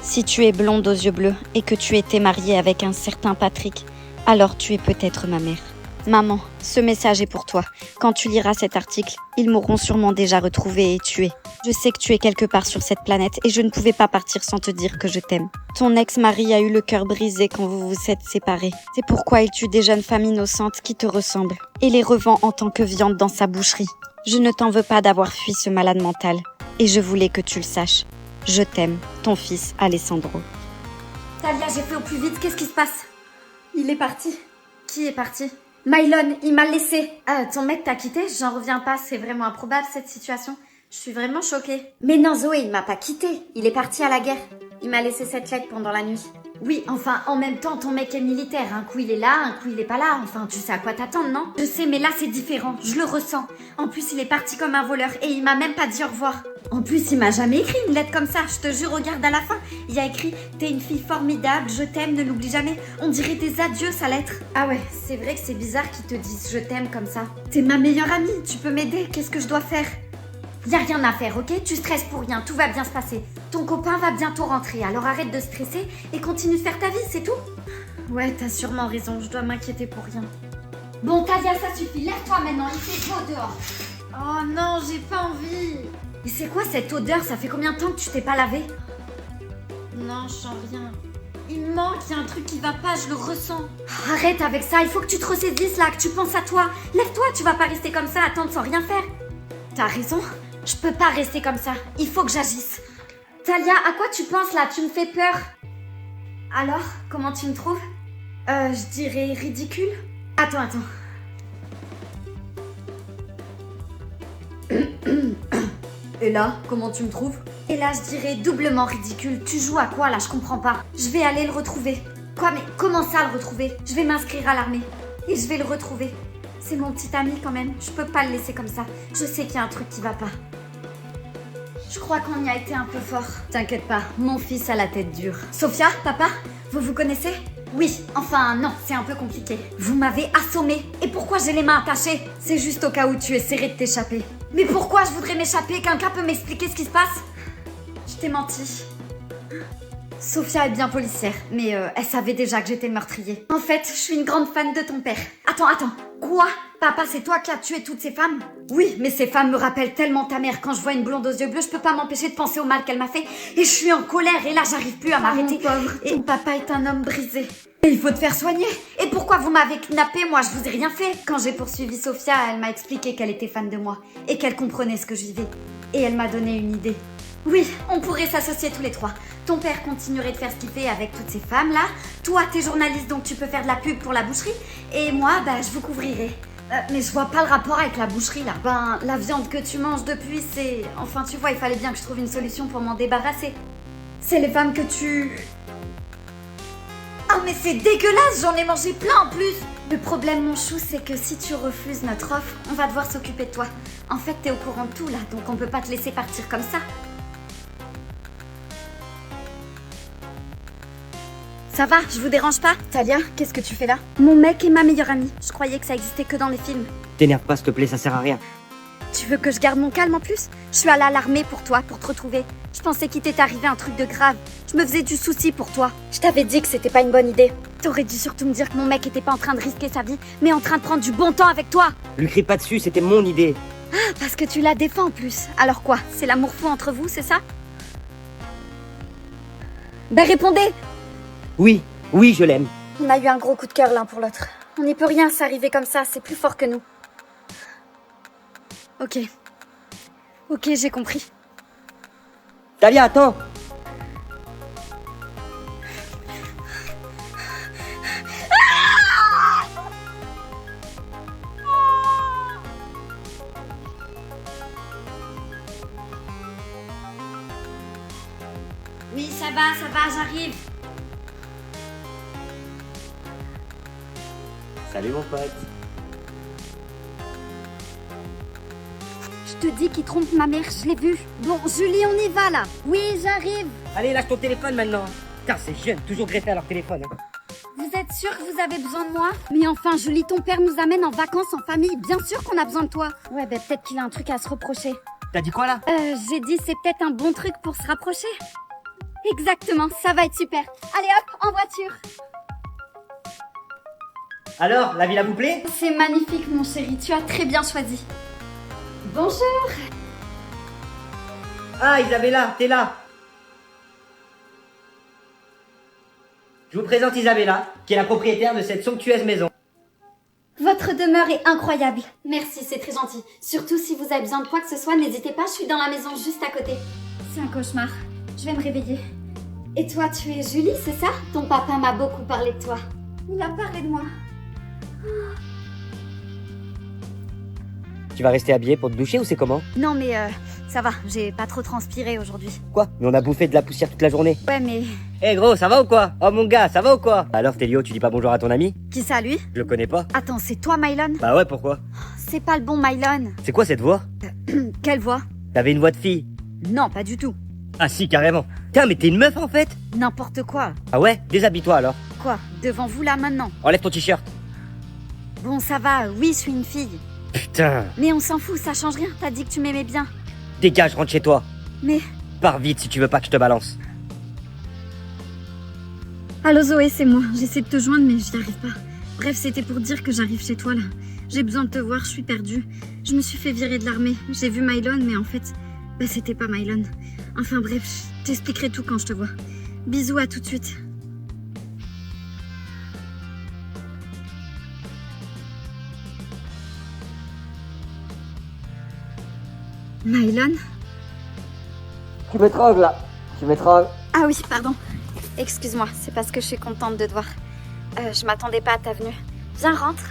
Si tu es blonde aux yeux bleus et que tu étais mariée avec un certain Patrick, alors tu es peut-être ma mère. Maman, ce message est pour toi. Quand tu liras cet article, ils m'auront sûrement déjà retrouvée et tuée. Je sais que tu es quelque part sur cette planète et je ne pouvais pas partir sans te dire que je t'aime. Ton ex-mari a eu le cœur brisé quand vous vous êtes séparés. C'est pourquoi il tue des jeunes femmes innocentes qui te ressemblent et les revend en tant que viande dans sa boucherie. Je ne t'en veux pas d'avoir fui ce malade mental et je voulais que tu le saches. Je t'aime, ton fils Alessandro. Talia, j'ai fait au plus vite, qu'est-ce qui se passe? Il est parti. Qui est parti? Mylon, il m'a laissé. Ton mec t'a quitté? J'en reviens pas, c'est vraiment improbable cette situation. Je suis vraiment choquée. Mais non Zoé, il m'a pas quitté. Il est parti à la guerre. Il m'a laissé cette lettre pendant la nuit. Oui, enfin, en même temps, ton mec est militaire. Un coup il est là, un coup il est pas là. Enfin, tu sais à quoi t'attendre, non? Je sais, mais là c'est différent. Je le ressens. En plus, il est parti comme un voleur et il m'a même pas dit au revoir. En plus, il m'a jamais écrit une lettre comme ça. Je te jure, regarde à la fin. Il y a écrit « T'es une fille formidable, je t'aime, ne l'oublie jamais ». On dirait des adieux, sa lettre. Ah ouais, c'est vrai que c'est bizarre qu'ils te disent « Je t'aime » comme ça. T'es ma meilleure amie, tu peux m'aider. Qu'est-ce que je dois faire? Y a rien à faire, ok? Tu stresses pour rien, tout va bien se passer. Ton copain va bientôt rentrer, alors arrête de stresser et continue de faire ta vie, c'est tout. Ouais, t'as sûrement raison, je dois m'inquiéter pour rien. Bon, Talia, ça suffit, lève-toi maintenant, il fait chaud dehors. Oh non, j'ai pas envie. Et c'est quoi cette odeur? Ça fait combien de temps que tu t'es pas lavé? Non, je sens rien. Il me manque, il y a un truc qui va pas, je le ressens. Arrête avec ça, il faut que tu te ressaisisses là, que tu penses à toi. Lève-toi, tu vas pas rester comme ça, attendre sans rien faire. T'as raison, je peux pas rester comme ça, il faut que j'agisse. Talia, à quoi tu penses là? Tu me fais peur. Alors, comment tu me trouves? Je dirais ridicule. Attends. Et là, comment tu me trouves? Et là, je dirais doublement ridicule. Tu joues à quoi là? Je comprends pas. Je vais aller le retrouver. Quoi? Mais comment ça le retrouver? Je vais m'inscrire à l'armée. Et je vais le retrouver. C'est mon petit ami quand même. Je peux pas le laisser comme ça. Je sais qu'il y a un truc qui va pas. Je crois qu'on y a été un peu fort. T'inquiète pas, mon fils a la tête dure. Sophia, papa, vous vous connaissez? Oui, enfin non, c'est un peu compliqué. Vous m'avez assommé. Et pourquoi j'ai les mains attachées? C'est juste au cas où tu essaierais de t'échapper. Mais pourquoi je voudrais m'échapper? Quelqu'un peut m'expliquer ce qui se passe? Je t'ai menti. Sophia est bien policière, mais elle savait déjà que j'étais le meurtrier. En fait, je suis une grande fan de ton père. Attends. Quoi? Papa, c'est toi qui as tué toutes ces femmes? Oui, mais ces femmes me rappellent tellement ta mère. Quand je vois une blonde aux yeux bleus, je peux pas m'empêcher de penser au mal qu'elle m'a fait. Et je suis en colère, et là, j'arrive plus à m'arrêter. Pauvre, et ton papa est un homme brisé. Et il faut te faire soigner. Et pourquoi vous m'avez kidnappé? Moi, je vous ai rien fait. Quand j'ai poursuivi Sophia, elle m'a expliqué qu'elle était fan de moi. Et qu'elle comprenait ce que je vivais. Et elle m'a donné une idée. Oui, on pourrait s'associer tous les trois. Ton père continuerait de faire ce qu'il fait avec toutes ces femmes-là. Toi, t'es journaliste, donc tu peux faire de la pub pour la boucherie. Et moi, je vous couvrirai. Mais je vois pas le rapport avec la boucherie, là. La viande que tu manges depuis, c'est... Enfin, tu vois, il fallait bien que je trouve une solution pour m'en débarrasser. C'est les femmes que tu... Ah, mais c'est dégueulasse, j'en ai mangé plein en plus. Le problème, mon chou, c'est que si tu refuses notre offre, on va devoir s'occuper de toi. En fait, t'es au courant de tout, là, donc on peut pas te laisser partir comme ça. Ça va, je vous dérange pas? Talia, qu'est-ce que tu fais là? Mon mec est ma meilleure amie. Je croyais que ça existait que dans les films. T'énerve pas, s'il te plaît, ça sert à rien. Tu veux que je garde mon calme en plus? Je suis allée à l'armée pour toi, pour te retrouver. Je pensais qu'il t'était arrivé un truc de grave. Je me faisais du souci pour toi. Je t'avais dit que c'était pas une bonne idée. T'aurais dû surtout me dire que mon mec était pas en train de risquer sa vie, mais en train de prendre du bon temps avec toi. Lui crie pas dessus, c'était mon idée. Ah, parce que tu la défends en plus. Alors quoi? C'est l'amour fou entre vous, c'est ça? Répondez! Oui, je l'aime. On a eu un gros coup de cœur l'un pour l'autre. On n'y peut rien, c'est arrivé comme ça, c'est plus fort que nous. Ok, j'ai compris. Talia, attends. Oui, ça va, j'arrive. Salut mon pote. Je te dis qu'il trompe ma mère, je l'ai vu. Bon, Julie, on y va là. Oui, j'arrive. Allez, lâche ton téléphone maintenant. Putain, ces jeunes, toujours greffés à leur téléphone. Vous êtes sûr que vous avez besoin de moi? Mais enfin, Julie, ton père nous amène en vacances en famille. Bien sûr qu'on a besoin de toi. Ouais, peut-être qu'il a un truc à se reprocher. T'as dit quoi là? J'ai dit c'est peut-être un bon truc pour se rapprocher. Exactement, ça va être super. Allez hop, en voiture. Alors, la villa vous plaît? C'est magnifique, mon chéri, tu as très bien choisi. Bonjour. Ah, Isabella, t'es là. Je vous présente Isabella, qui est la propriétaire de cette somptueuse maison. Votre demeure est incroyable. Merci, c'est très gentil. Surtout si vous avez besoin de quoi que ce soit, n'hésitez pas, je suis dans la maison juste à côté. C'est un cauchemar. Je vais me réveiller. Et toi, tu es Julie, c'est ça? Ton papa m'a beaucoup parlé de toi. Il a parlé de moi. Tu vas rester habillée pour te doucher ou c'est comment? Non mais ça va, j'ai pas trop transpiré aujourd'hui. Quoi? Mais on a bouffé de la poussière toute la journée. Ouais mais... Eh gros, ça va ou quoi? Oh mon gars, ça va ou quoi? Alors Télio, tu dis pas bonjour à ton ami? Qui ça lui? Je le connais pas. Attends, c'est toi Mylon? Bah ouais, pourquoi? C'est pas le bon Mylon. C'est quoi cette voix? Quelle voix? T'avais une voix de fille. Non, pas du tout. Ah si, carrément. Tiens, mais t'es une meuf en fait? N'importe quoi. Ah ouais? Déshabille-toi alors. Quoi? Devant vous là maintenant? Enlève ton t-shirt. Bon ça va, oui je suis une fille. Putain. Mais on s'en fout, ça change rien, t'as dit que tu m'aimais bien. Dégage, rentre chez toi. Mais... Pars vite si tu veux pas que je te balance. Allô Zoé, c'est moi. J'essaie de te joindre mais j'y arrive pas. Bref, c'était pour dire que j'arrive chez toi là. J'ai besoin de te voir, je suis perdue. Je me suis fait virer de l'armée. J'ai vu Mylon mais en fait, c'était pas Mylon. Enfin bref, je t'expliquerai tout quand je te vois. Bisous, à tout de suite. Mylon? Tu m'étrangles là. Tu m'étrangles. Ah oui, pardon. Excuse-moi, c'est parce que je suis contente de te voir. Je m'attendais pas à ta venue. Viens, rentre.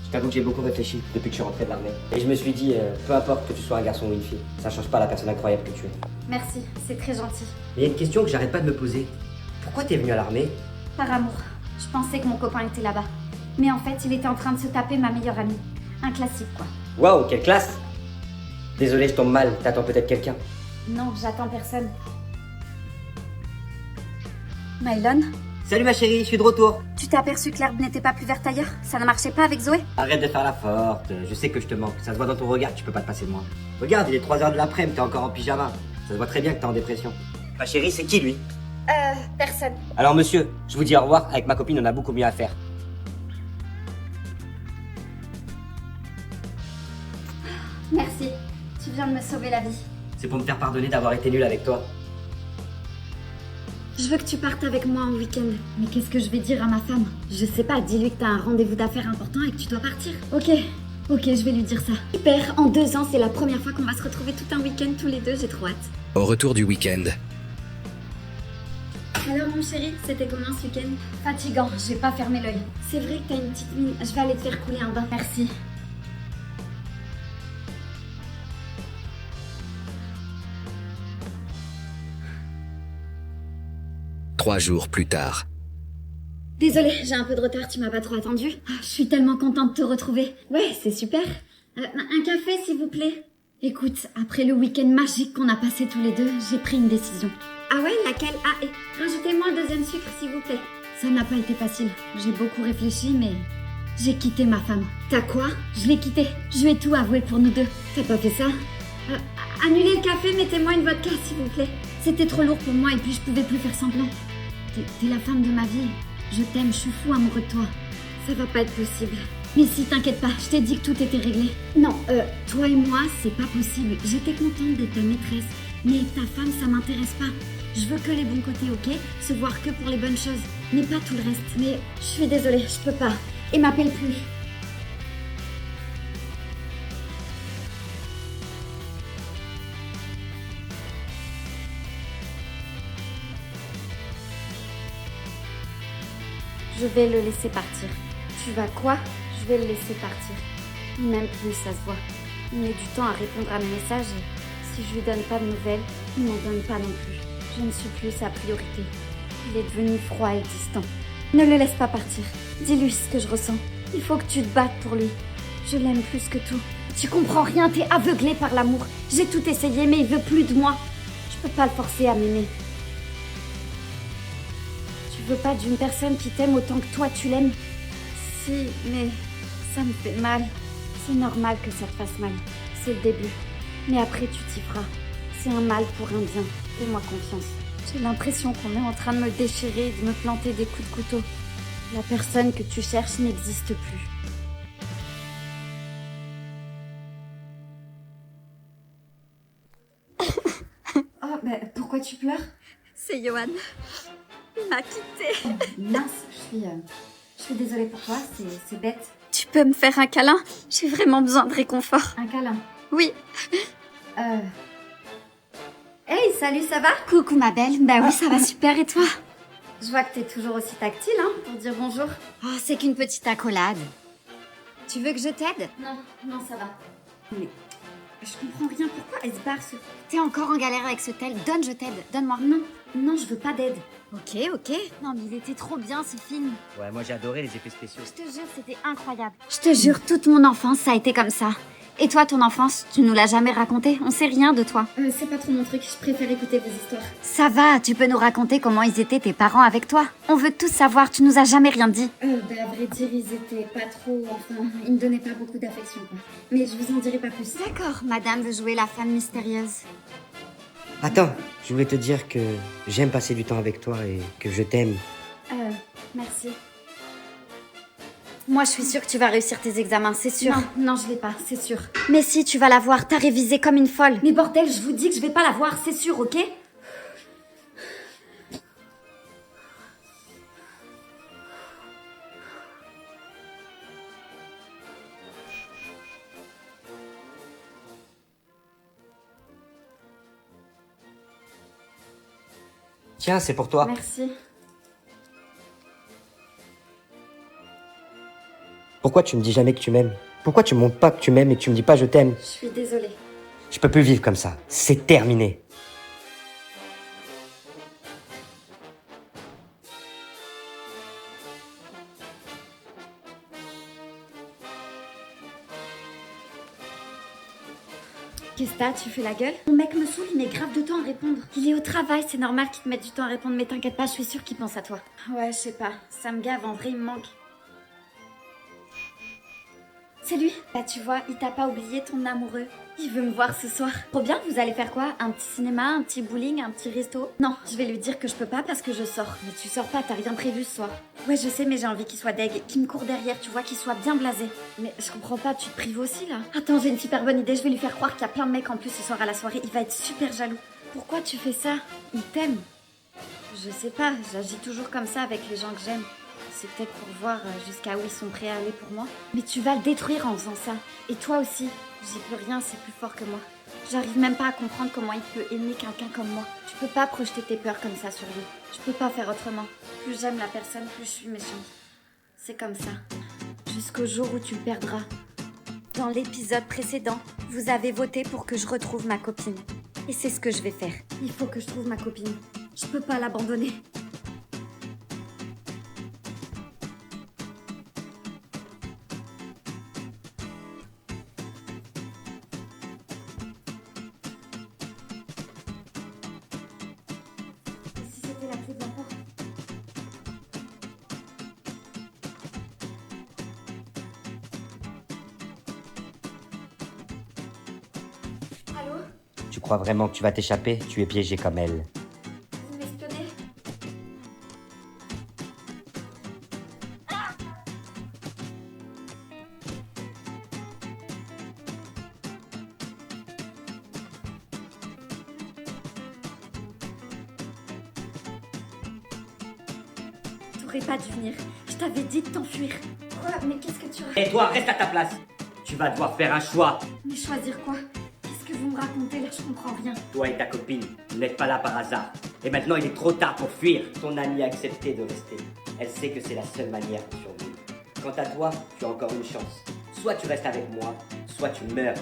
Je t'avoue que j'ai beaucoup réfléchi depuis que je suis rentré de l'armée. Et je me suis dit, peu importe que tu sois un garçon ou une fille, ça change pas la personne incroyable que tu es. Merci, c'est très gentil. Il y a une question que j'arrête pas de me poser. Pourquoi t'es venu à l'armée? Par amour. Je pensais que mon copain était là-bas. Mais en fait, il était en train de se taper ma meilleure amie. Un classique, quoi. Waouh, quelle classe! Désolé, je tombe mal, t'attends peut-être quelqu'un. Non, j'attends personne. Mylon, Salut ma chérie, je suis de retour. tu t'es aperçu que l'herbe n'était pas plus verte ailleurs? Ça ne marchait pas avec Zoé? Arrête de faire la forte, je sais que je te manque, ça se voit dans ton regard, tu peux pas te passer de moi. Regarde, il est 3h de l'après-midi, t'es encore en pyjama. Ça se voit très bien que t'es en dépression. Ma chérie, c'est qui lui? Personne. Alors monsieur, je vous dis au revoir, avec ma copine on a beaucoup mieux à faire. Merci. Tu viens de me sauver la vie. C'est pour me faire pardonner d'avoir été nul avec toi. Je veux que tu partes avec moi en week-end. Mais qu'est-ce que je vais dire à ma femme? Je sais pas, dis-lui que t'as un rendez-vous d'affaires important et que tu dois partir. Ok, je vais lui dire ça. Super, en 2 ans, c'est la première fois qu'on va se retrouver tout un week-end tous les deux, j'ai trop hâte. Au retour du week-end, Alors mon chéri, c'était comment ce week-end? Fatigant, j'ai pas fermé l'œil. C'est vrai que t'as une petite mine, je vais aller te faire couler un bain. Merci. trois jours plus tard. Désolée, j'ai un peu de retard, tu m'as pas trop attendu. Ah, je suis tellement contente de te retrouver. Ouais, c'est super. Un café, s'il vous plaît. Écoute, après le week-end magique qu'on a passé tous les deux, j'ai pris une décision. Ah ouais, laquelle? Ah, et rajoutez-moi un 2e sucre, s'il vous plaît. Ça n'a pas été facile. J'ai beaucoup réfléchi, mais j'ai quitté ma femme. T'as quoi? Je l'ai quitté. Je lui ai tout avoué pour nous deux. T'as pas fait ça? Annulez le café, mettez-moi une vodka, s'il vous plaît. C'était trop lourd pour moi et puis je pouvais plus faire semblant. T'es la femme de ma vie. Je t'aime, je suis fou amoureux de toi. Ça va pas être possible. Mais si, t'inquiète pas, je t'ai dit que tout était réglé. Non, toi et moi, c'est pas possible. J'étais contente d'être ta maîtresse. Mais ta femme, ça m'intéresse pas. Je veux que les bons côtés, ok? Se voir que pour les bonnes choses. Mais pas tout le reste. Mais je suis désolée, je peux pas. Et m'appelle plus. Je vais le laisser partir. Tu vas quoi? Je vais le laisser partir. Il m'aime plus, ça se voit. Il met du temps à répondre à mes messages et si je lui donne pas de nouvelles, il m'en donne pas non plus. Je ne suis plus sa priorité. Il est devenu froid et distant. Ne le laisse pas partir. Dis-lui ce que je ressens. Il faut que tu te battes pour lui. Je l'aime plus que tout. Tu comprends rien, t'es aveuglé par l'amour. J'ai tout essayé, mais il veut plus de moi. Je peux pas le forcer à m'aimer. Tu veux pas d'une personne qui t'aime autant que toi tu l'aimes? Si, mais ça me fait mal. C'est normal que ça te fasse mal. C'est le début. Mais après tu t'y feras. C'est un mal pour un bien. Fais-moi confiance. J'ai l'impression qu'on est en train de me déchirer et de me planter des coups de couteau. La personne que tu cherches n'existe plus. Oh, mais pourquoi tu pleures? C'est Johan. Il m'a quittée. Mince, je suis désolée pour toi, c'est bête. Tu peux me faire un câlin? J'ai vraiment besoin de réconfort. Un câlin. Oui. Hey, salut, ça va? Coucou ma belle. Bah oui, ça va super et toi? Je vois que t'es toujours aussi tactile, hein, pour dire bonjour. Oh, c'est qu'une petite accolade. Tu veux que je t'aide? Non, ça va. Mais je comprends rien, pourquoi elle se barre ce... T'es encore en galère avec ce tel? Donne, je t'aide. Donne-moi. Non, je veux pas d'aide. Ok. Non mais il était trop bien ce film. Ouais, moi j'ai adoré les effets spéciaux. Je te jure, c'était incroyable. Je te jure, toute mon enfance, ça a été comme ça. Et toi, ton enfance, tu nous l'as jamais raconté? On sait rien de toi. C'est pas trop mon truc, je préfère écouter vos histoires. Ça va, tu peux nous raconter comment ils étaient tes parents avec toi? On veut tout savoir, tu nous as jamais rien dit. À vrai dire, ils étaient pas trop... Enfin, ils me donnaient pas beaucoup d'affection, quoi. Mais je vous en dirai pas plus. D'accord, madame veut jouer la femme mystérieuse. Attends, je voulais te dire que j'aime passer du temps avec toi et que je t'aime. Merci. Moi, je suis sûre que tu vas réussir tes examens, c'est sûr. Non, je vais pas, c'est sûr. Mais si, tu vas l'avoir, t'as révisé comme une folle. Mais bordel, je vous dis que je vais pas la voir, c'est sûr, ok? Tiens, c'est pour toi. Merci. Pourquoi tu me dis jamais que tu m'aimes? Pourquoi tu montres pas que tu m'aimes et que tu me dis pas je t'aime? Je suis désolée. Je peux plus vivre comme ça. C'est terminé. Qu'est-ce que t'as? Tu fais la gueule? Mon mec me saoule, il met grave de temps à répondre. Il est au travail, c'est normal qu'il te mette du temps à répondre, mais t'inquiète pas, je suis sûre qu'il pense à toi. Ouais, je sais pas. Ça me gave, en vrai, il me manque. C'est lui. Bah tu vois, il t'a pas oublié ton amoureux. Il veut me voir ce soir. Trop bien, vous allez faire quoi? Un petit cinéma, un petit bowling, un petit resto? Non, je vais lui dire que je peux pas parce que je sors. Mais tu sors pas, t'as rien prévu ce soir. Ouais, je sais, mais j'ai envie qu'il soit deg, qu'il me court derrière, tu vois, qu'il soit bien blasé. Mais je comprends pas, tu te prives aussi là? Attends, j'ai une super bonne idée, je vais lui faire croire qu'il y a plein de mecs en plus ce soir à la soirée. Il va être super jaloux. Pourquoi tu fais ça? Il t'aime. Je sais pas, j'agis toujours comme ça avec les gens que j'aime. C'est peut-être pour voir jusqu'à où ils sont prêts à aller pour moi. Mais tu vas le détruire en faisant ça. Et toi aussi. J'y peux rien, c'est plus fort que moi. J'arrive même pas à comprendre comment il peut aimer quelqu'un comme moi. Tu peux pas projeter tes peurs comme ça sur lui. Je peux pas faire autrement. Plus j'aime la personne, plus je suis méchante. C'est comme ça. Jusqu'au jour où tu le perdras. Dans l'épisode précédent, vous avez voté pour que je retrouve ma copine. Et c'est ce que je vais faire. Il faut que je trouve ma copine. Je peux pas l'abandonner. Si c'était la clé de la porte. Allô? Tu crois vraiment que tu vas t'échapper? Tu es piégé comme elle. Vous m'espionnez? T'aurais pas dû venir. Je t'avais dit de t'enfuir. Quoi? Mais qu'est-ce que tu... Et toi, reste à ta place. Tu vas devoir faire un choix. Mais choisir quoi? Qu'est-ce que vous me racontez là? Je comprends rien. Toi et ta copine, vous n'êtes pas là par hasard. Et maintenant, il est trop tard pour fuir. Ton amie a accepté de rester. Elle sait que c'est la seule manière de survivre. Quant à toi, tu as encore une chance. Soit tu restes avec moi, soit tu meurs.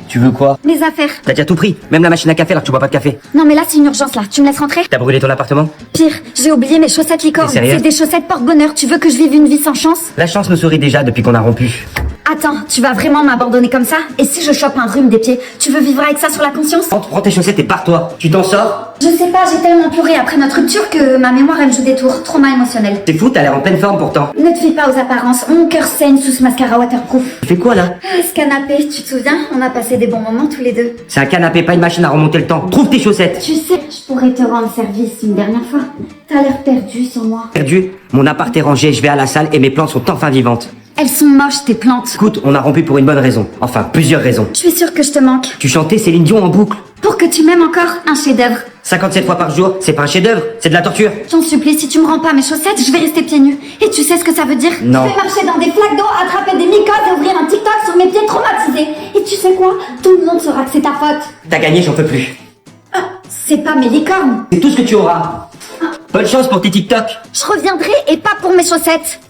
Tu veux quoi? Mes affaires. T'as déjà tout pris, même la machine à café alors que tu bois pas de café. Non mais là c'est une urgence là. Tu me laisses rentrer? T'as brûlé ton appartement? Pire, j'ai oublié mes chaussettes licorne. T'es sérieux? C'est des chaussettes porte-bonheur. Tu veux que je vive une vie sans chance? La chance me sourit déjà depuis qu'on a rompu. Attends, tu vas vraiment m'abandonner comme ça? Et si je chope un rhume des pieds, tu veux vivre avec ça sur la conscience? Prends tes chaussettes et pars-toi. Tu t'en sors? Je sais pas, j'ai tellement pleuré après notre rupture que ma mémoire elle joue des tours. Trauma émotionnel. T'es fou, t'as l'air en pleine forme pourtant. Ne te fie pas aux apparences. Mon cœur saigne sous ce mascara waterproof. Tu fais quoi là? Ah, ce canapé, tu te souviens? On a passé des bons moments tous les deux. C'est un canapé, pas une machine à remonter le temps. Trouve tes chaussettes. Tu sais, je pourrais te rendre service une dernière fois. T'as l'air perdu sans moi. Perdu? Mon appart est rangé, je vais à la salle et mes plantes sont enfin vivantes. Elles sont moches tes plantes. Écoute, on a rompu pour une bonne raison. Enfin, plusieurs raisons. Je suis sûre que je te manque. Tu chantais Céline Dion en boucle. Pour que tu m'aimes encore, un chef-d'œuvre. 57 fois par jour, c'est pas un chef-d'œuvre, c'est de la torture. J'en supplie, si tu me rends pas mes chaussettes, je vais rester pieds nus. Et tu sais ce que ça veut dire? Non. Je vais marcher dans des flaques d'eau, attraper des mycoses et ouvrir un TikTok sur mes pieds traumatisés. Et tu sais quoi? Tout le monde saura que c'est ta faute. T'as gagné, j'en peux plus. Ah, c'est pas mes licornes. C'est tout ce que tu auras. Bonne chance pour tes TikTok. Je reviendrai et pas pour mes chaussettes.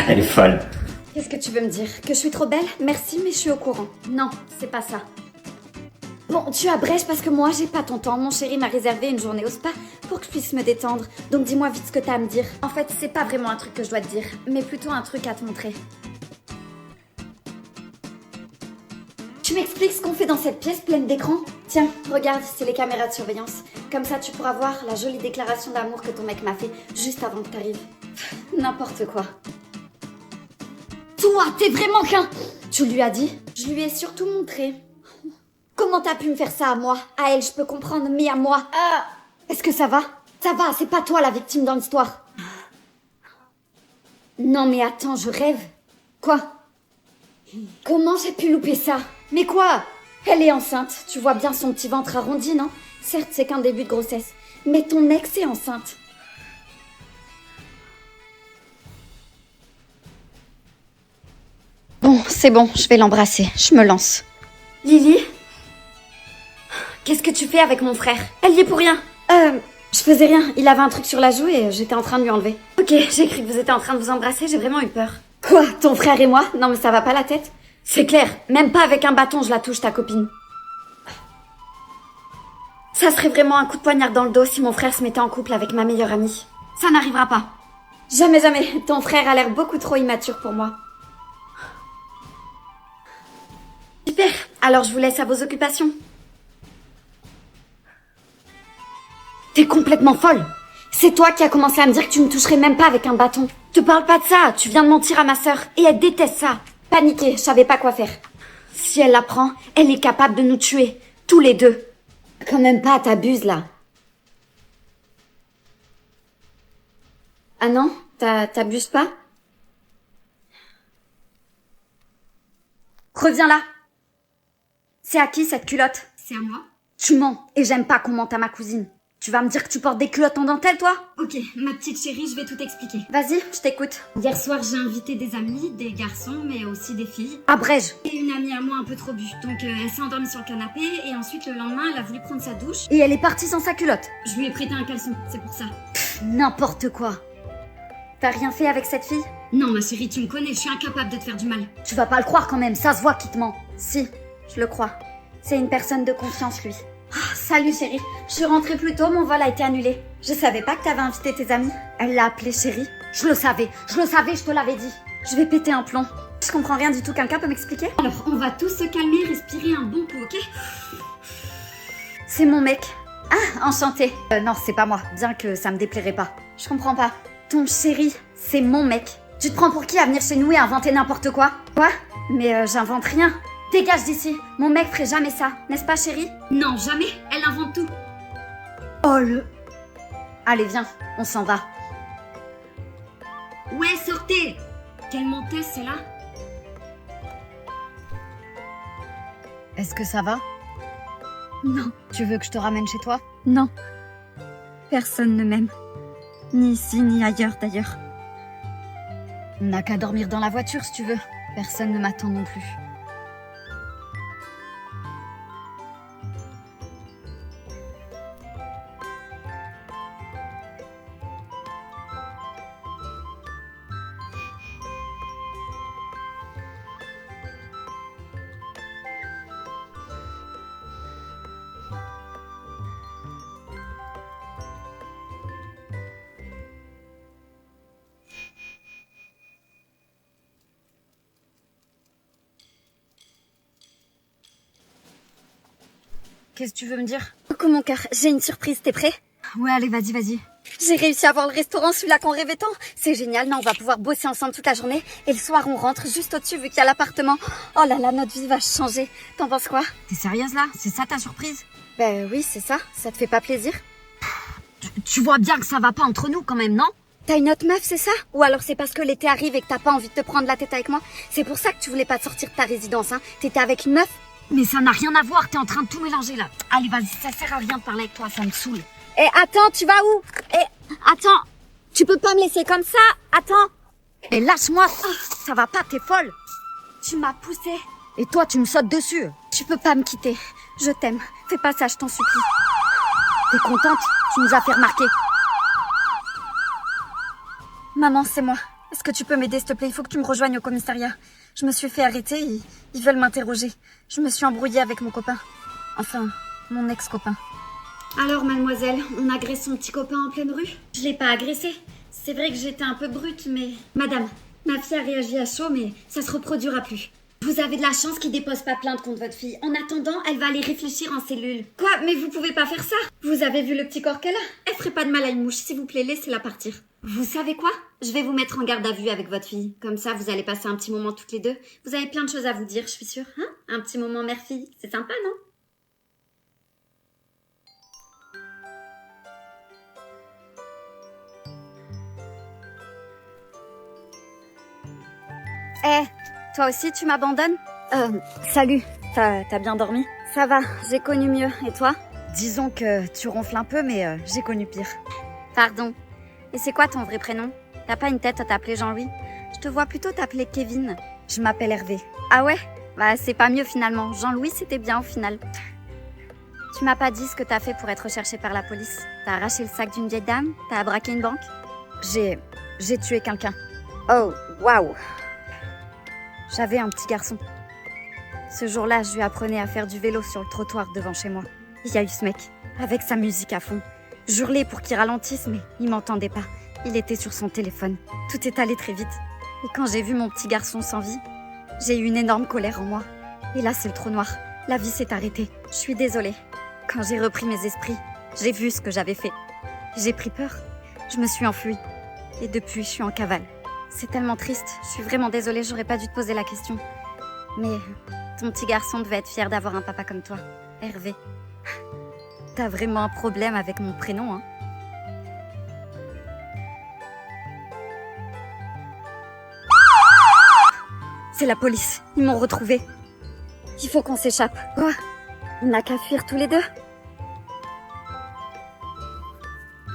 Elle est folle. Qu'est-ce que tu veux me dire? Que je suis trop belle? Merci, mais je suis au courant. Non, c'est pas ça. Bon, tu abrèges parce que moi, j'ai pas ton temps. Mon chéri m'a réservé une journée au spa pour que je puisse me détendre. Donc dis-moi vite ce que t'as à me dire. En fait, c'est pas vraiment un truc que je dois te dire, mais plutôt un truc à te montrer. Tu m'expliques ce qu'on fait dans cette pièce pleine d'écrans? Tiens, regarde, c'est les caméras de surveillance. Comme ça, tu pourras voir la jolie déclaration d'amour que ton mec m'a fait juste avant que t'arrives. N'importe quoi. Toi, t'es vraiment qu'un... Tu lui as dit? Je lui ai surtout montré. Comment t'as pu me faire ça à moi? À elle, je peux comprendre, mais à moi... Est-ce que ça va? Ça va, c'est pas toi la victime dans l'histoire. Non mais attends, je rêve. Quoi? Comment j'ai pu louper ça? Mais quoi? Elle est enceinte, tu vois bien son petit ventre arrondi, non? Certes, c'est qu'un début de grossesse, mais ton ex est enceinte. Bon, c'est bon, je vais l'embrasser, je me lance. Lily? Qu'est-ce que tu fais avec mon frère? Elle y est pour rien. Je faisais rien, il avait un truc sur la joue et j'étais en train de lui enlever. Ok, j'ai cru que vous étiez en train de vous embrasser, j'ai vraiment eu peur. Quoi? Ton frère et moi? Non mais ça va pas la tête? C'est clair, même pas avec un bâton je la touche ta copine. Ça serait vraiment un coup de poignard dans le dos si mon frère se mettait en couple avec ma meilleure amie. Ça n'arrivera pas. Jamais, jamais. Ton frère a l'air beaucoup trop immature pour moi. Super. Alors je vous laisse à vos occupations. complètement folle. C'est toi qui as commencé à me dire que tu me toucherais même pas avec un bâton. Te parle pas de ça, tu viens de mentir à ma sœur et elle déteste ça. Paniquée, je savais pas quoi faire. Si elle l'apprend, elle est capable de nous tuer, tous les deux. Quand même pas, t'abuses là. Ah non, t'abuses pas? Reviens là. C'est à qui cette culotte? C'est à moi. Tu mens et j'aime pas qu'on mente à ma cousine. Tu vas me dire que tu portes des culottes en dentelle, toi? Ok, ma petite chérie, je vais tout expliquer. Vas-y, je t'écoute. Hier soir, j'ai invité des amis, des garçons, mais aussi des filles. Abrège. Et une amie à moi un peu trop bu. Donc elle s'est endormie sur le canapé et ensuite le lendemain, elle a voulu prendre sa douche. Et elle est partie sans sa culotte. Je lui ai prêté un caleçon, c'est pour ça. N'importe quoi. T'as rien fait avec cette fille? Non, ma chérie, tu me connais, je suis incapable de te faire du mal. Tu vas pas le croire quand même, ça se voit qu'il te ment. Si, je le crois. C'est une personne de confiance, lui. Ah, salut chérie. Je suis rentrée plus tôt, mon vol a été annulé. Je savais pas que t'avais invité tes amis. Elle l'a appelé chérie. Je le savais, je te l'avais dit. Je vais péter un plomb. Je comprends rien du tout, quelqu'un peut m'expliquer? Alors, on va tous se calmer, respirer un bon coup, ok? C'est mon mec. Ah, enchanté. Non, c'est pas moi, bien que ça me déplairait pas. Je comprends pas. Ton chéri, c'est mon mec. Tu te prends pour qui à venir chez nous et inventer n'importe quoi? Quoi? Mais j'invente rien. Dégage d'ici. Mon mec ferait jamais ça, n'est-ce pas chérie? Non, jamais. Elle invente tout. Oh le... Allez, viens, on s'en va. Ouais, sortez. Quelle menteuse, c'est là? Est-ce que ça va? Non. Tu veux que je te ramène chez toi? Non. Personne ne m'aime. Ni ici, ni ailleurs, d'ailleurs. On n'a qu'à dormir dans la voiture, si tu veux. Personne ne m'attend non plus. Qu'est-ce que tu veux me dire? Coucou mon cœur, j'ai une surprise, t'es prêt? Ouais, allez, vas-y. J'ai réussi à voir le restaurant, celui-là qu'on rêvait tant. C'est génial, non, on va pouvoir bosser ensemble toute la journée. Et le soir, on rentre juste au-dessus vu qu'il y a l'appartement. Oh là là, notre vie va changer. T'en penses quoi? T'es sérieuse là? C'est ça ta surprise? Ben oui, c'est ça. Ça te fait pas plaisir? Tu vois bien que ça va pas entre nous quand même, non? T'as une autre meuf, c'est ça? Ou alors c'est parce que l'été arrive et que t'as pas envie de te prendre la tête avec moi? C'est pour ça que tu voulais pas sortir de ta résidence, hein? T'étais avec une meuf? Mais ça n'a rien à voir, t'es en train de tout mélanger là. Allez, vas-y, ça sert à rien de parler avec toi, ça me saoule. Eh, attends, tu vas où? Eh, attends, tu peux pas me laisser comme ça? Attends. Et lâche-moi, ça va pas, t'es folle. Tu m'as poussé. Et toi, tu me sautes dessus. Tu peux pas me quitter. Je t'aime. Fais pas ça, je t'en supplie. T'es contente? Tu nous as fait remarquer. Maman, c'est moi. Est-ce que tu peux m'aider, s'il te plaît? Il faut que tu me rejoignes au commissariat. Je me suis fait arrêter, ils veulent m'interroger. Je me suis embrouillée avec mon copain. Enfin, mon ex-copain. Alors, mademoiselle, on agresse son petit copain en pleine rue? Je l'ai pas agressé. C'est vrai que j'étais un peu brute, mais... Madame, ma fille a réagi à chaud, mais ça se reproduira plus. Vous avez de la chance qu'il dépose pas plainte contre votre fille. En attendant, elle va aller réfléchir en cellule. Quoi? Mais vous pouvez pas faire ça? Vous avez vu le petit corps qu'elle a? Elle ferait pas de mal à une mouche. S'il vous plaît, laissez-la partir. Vous savez quoi? Je vais vous mettre en garde à vue avec votre fille. Comme ça, vous allez passer un petit moment toutes les deux. Vous avez plein de choses à vous dire, je suis sûre. Hein? Un petit moment mère-fille. C'est sympa, non? Eh, toi aussi tu m'abandonnes? Salut, t'as bien dormi? Ça va, j'ai connu mieux. Et toi? Disons que tu ronfles un peu, mais j'ai connu pire. Pardon. Et c'est quoi ton vrai prénom? T'as pas une tête à t'appeler Jean-Louis? Je te vois plutôt t'appeler Kevin. Je m'appelle Hervé. Ah ouais? Bah c'est pas mieux finalement. Jean-Louis c'était bien au final. Tu m'as pas dit ce que t'as fait pour être recherché par la police. T'as arraché le sac d'une vieille dame? T'as braqué une banque? J'ai tué quelqu'un. Oh, waouh! J'avais un petit garçon. Ce jour-là, je lui apprenais à faire du vélo sur le trottoir devant chez moi. Il y a eu ce mec, avec sa musique à fond. J'hurlais pour qu'il ralentisse, mais il m'entendait pas. Il était sur son téléphone. Tout est allé très vite. Et quand j'ai vu mon petit garçon sans vie, j'ai eu une énorme colère en moi. Et là, c'est le trou noir. La vie s'est arrêtée. Je suis désolée. Quand j'ai repris mes esprits, j'ai vu ce que j'avais fait. J'ai pris peur. Je me suis enfuie. Et depuis, je suis en cavale. C'est tellement triste. Je suis vraiment désolée, j'aurais pas dû te poser la question. Mais ton petit garçon devait être fier d'avoir un papa comme toi. Hervé. T'as vraiment un problème avec mon prénom, hein? C'est la police. Ils m'ont retrouvée. Il faut qu'on s'échappe. Quoi? On n'a qu'à fuir tous les deux.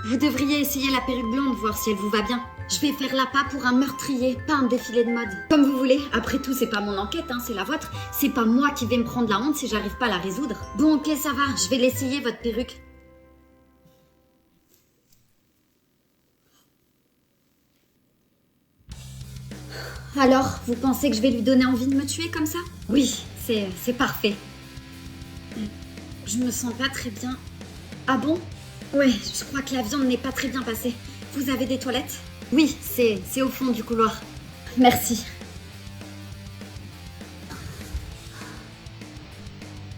Vous devriez essayer la perruque blonde, voir si elle vous va bien. Je vais faire l'appât pour un meurtrier, pas un défilé de mode. Comme vous voulez. Après tout, c'est pas mon enquête, hein, c'est la vôtre. C'est pas moi qui vais me prendre la honte si j'arrive pas à la résoudre. Bon, ok, ça va. Je vais l'essayer, votre perruque. Alors, vous pensez que je vais lui donner envie de me tuer comme ça? Oui, c'est parfait. Je me sens pas très bien. Ah bon? Ouais, je crois que la viande n'est pas très bien passée. Vous avez des toilettes? Oui, c'est au fond du couloir. Merci.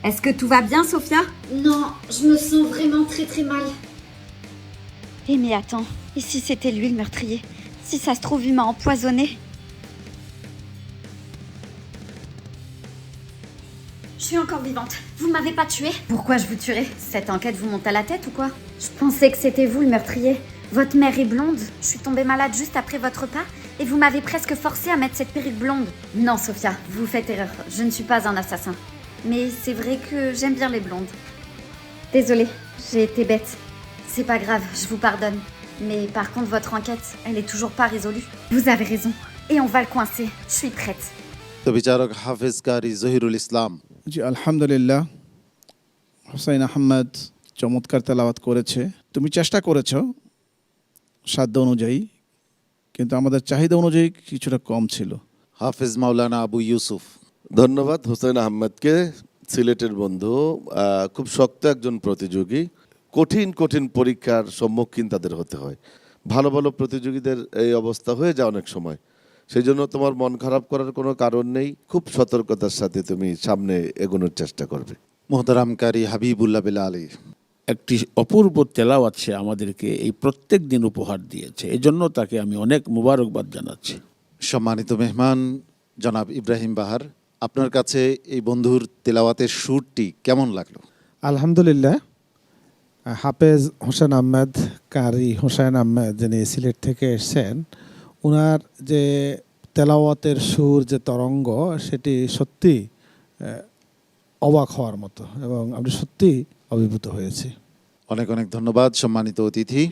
Est-ce que tout va bien, Sophia? Non, je me sens vraiment très très mal. Eh mais attends, et si c'était lui le meurtrier? Si ça se trouve, il m'a empoisonné. Je suis encore vivante. Vous m'avez pas tuée? Pourquoi je vous tuerais? Cette enquête vous monte à la tête ou quoi? Je pensais que c'était vous le meurtrier. Votre mère est blonde. Je suis tombée malade juste après votre repas et vous m'avez presque forcé à mettre cette perruque blonde. Non, Sophia, vous faites erreur. Je ne suis pas un assassin. Mais c'est vrai que j'aime bien les blondes. Désolée, j'ai été bête. C'est pas grave, je vous pardonne. Mais par contre, votre enquête, elle est toujours pas résolue. Vous avez raison. Et on va le coincer. Je suis prête. তো বিচারক হাফেজ কারি জহিরুল ইসলাম। জি আলহামদুলিল্লাহ, হুসাইন আহমেদ চমৎকার তেলাওয়াত করেছে। তুমি চেষ্টা করেছো সাধ্য অনুযায়ী, কিন্তু আমাদের চাহিদা অনুযায়ী কিছুটা কম ছিল। হাফেজ মাওলানা আবু ইউসুফ। ধন্যবাদ হোসেন আহমেদকে, সিলেটের বন্ধু। খুব শক্ত একজন প্রতিযোগী। কঠিন কঠিন পরীক্ষার সম্মুখীন তাদের হতে হয়। ভালো ভালো প্রতিযোগীদের এই অবস্থা হয়ে যায় অনেক সময়। সেই জন্য তোমার মন খারাপ করার কোনো কারণ নেই। খুব সতর্কতার সাথে তুমি সামনে এগোনোর চেষ্টা করবে। মোহতারাম কারি হাবিবুল্লাহ বিলালি। একটি অপূর্ব তেলাওয়াত সে আমাদেরকে এই প্রত্যেক দিন উপহার দিয়েছে। এজন্য তাকে আমি অনেক মুবারকবাদ জানাচ্ছি। সম্মানিত মেহমান জনাব ইব্রাহিম বাহার, আপনার কাছে এই বন্ধুর তেলাওয়াতের সুরটি কেমন লাগলো? আলহামদুলিল্লাহ, হাফেজ হোসেন আহমেদ কারি হোসেন আহমেদ যিনি সিলেট থেকে এসেছেন, ওনার যে তেলাওয়াতের সুর, যে তরঙ্গ, সেটি সত্যি অবাক হওয়ার মতো এবং আমি সত্যি অভিভূত হয়েছি। অনেক অনেক ধন্যবাদ সম্মানিত অতিথি।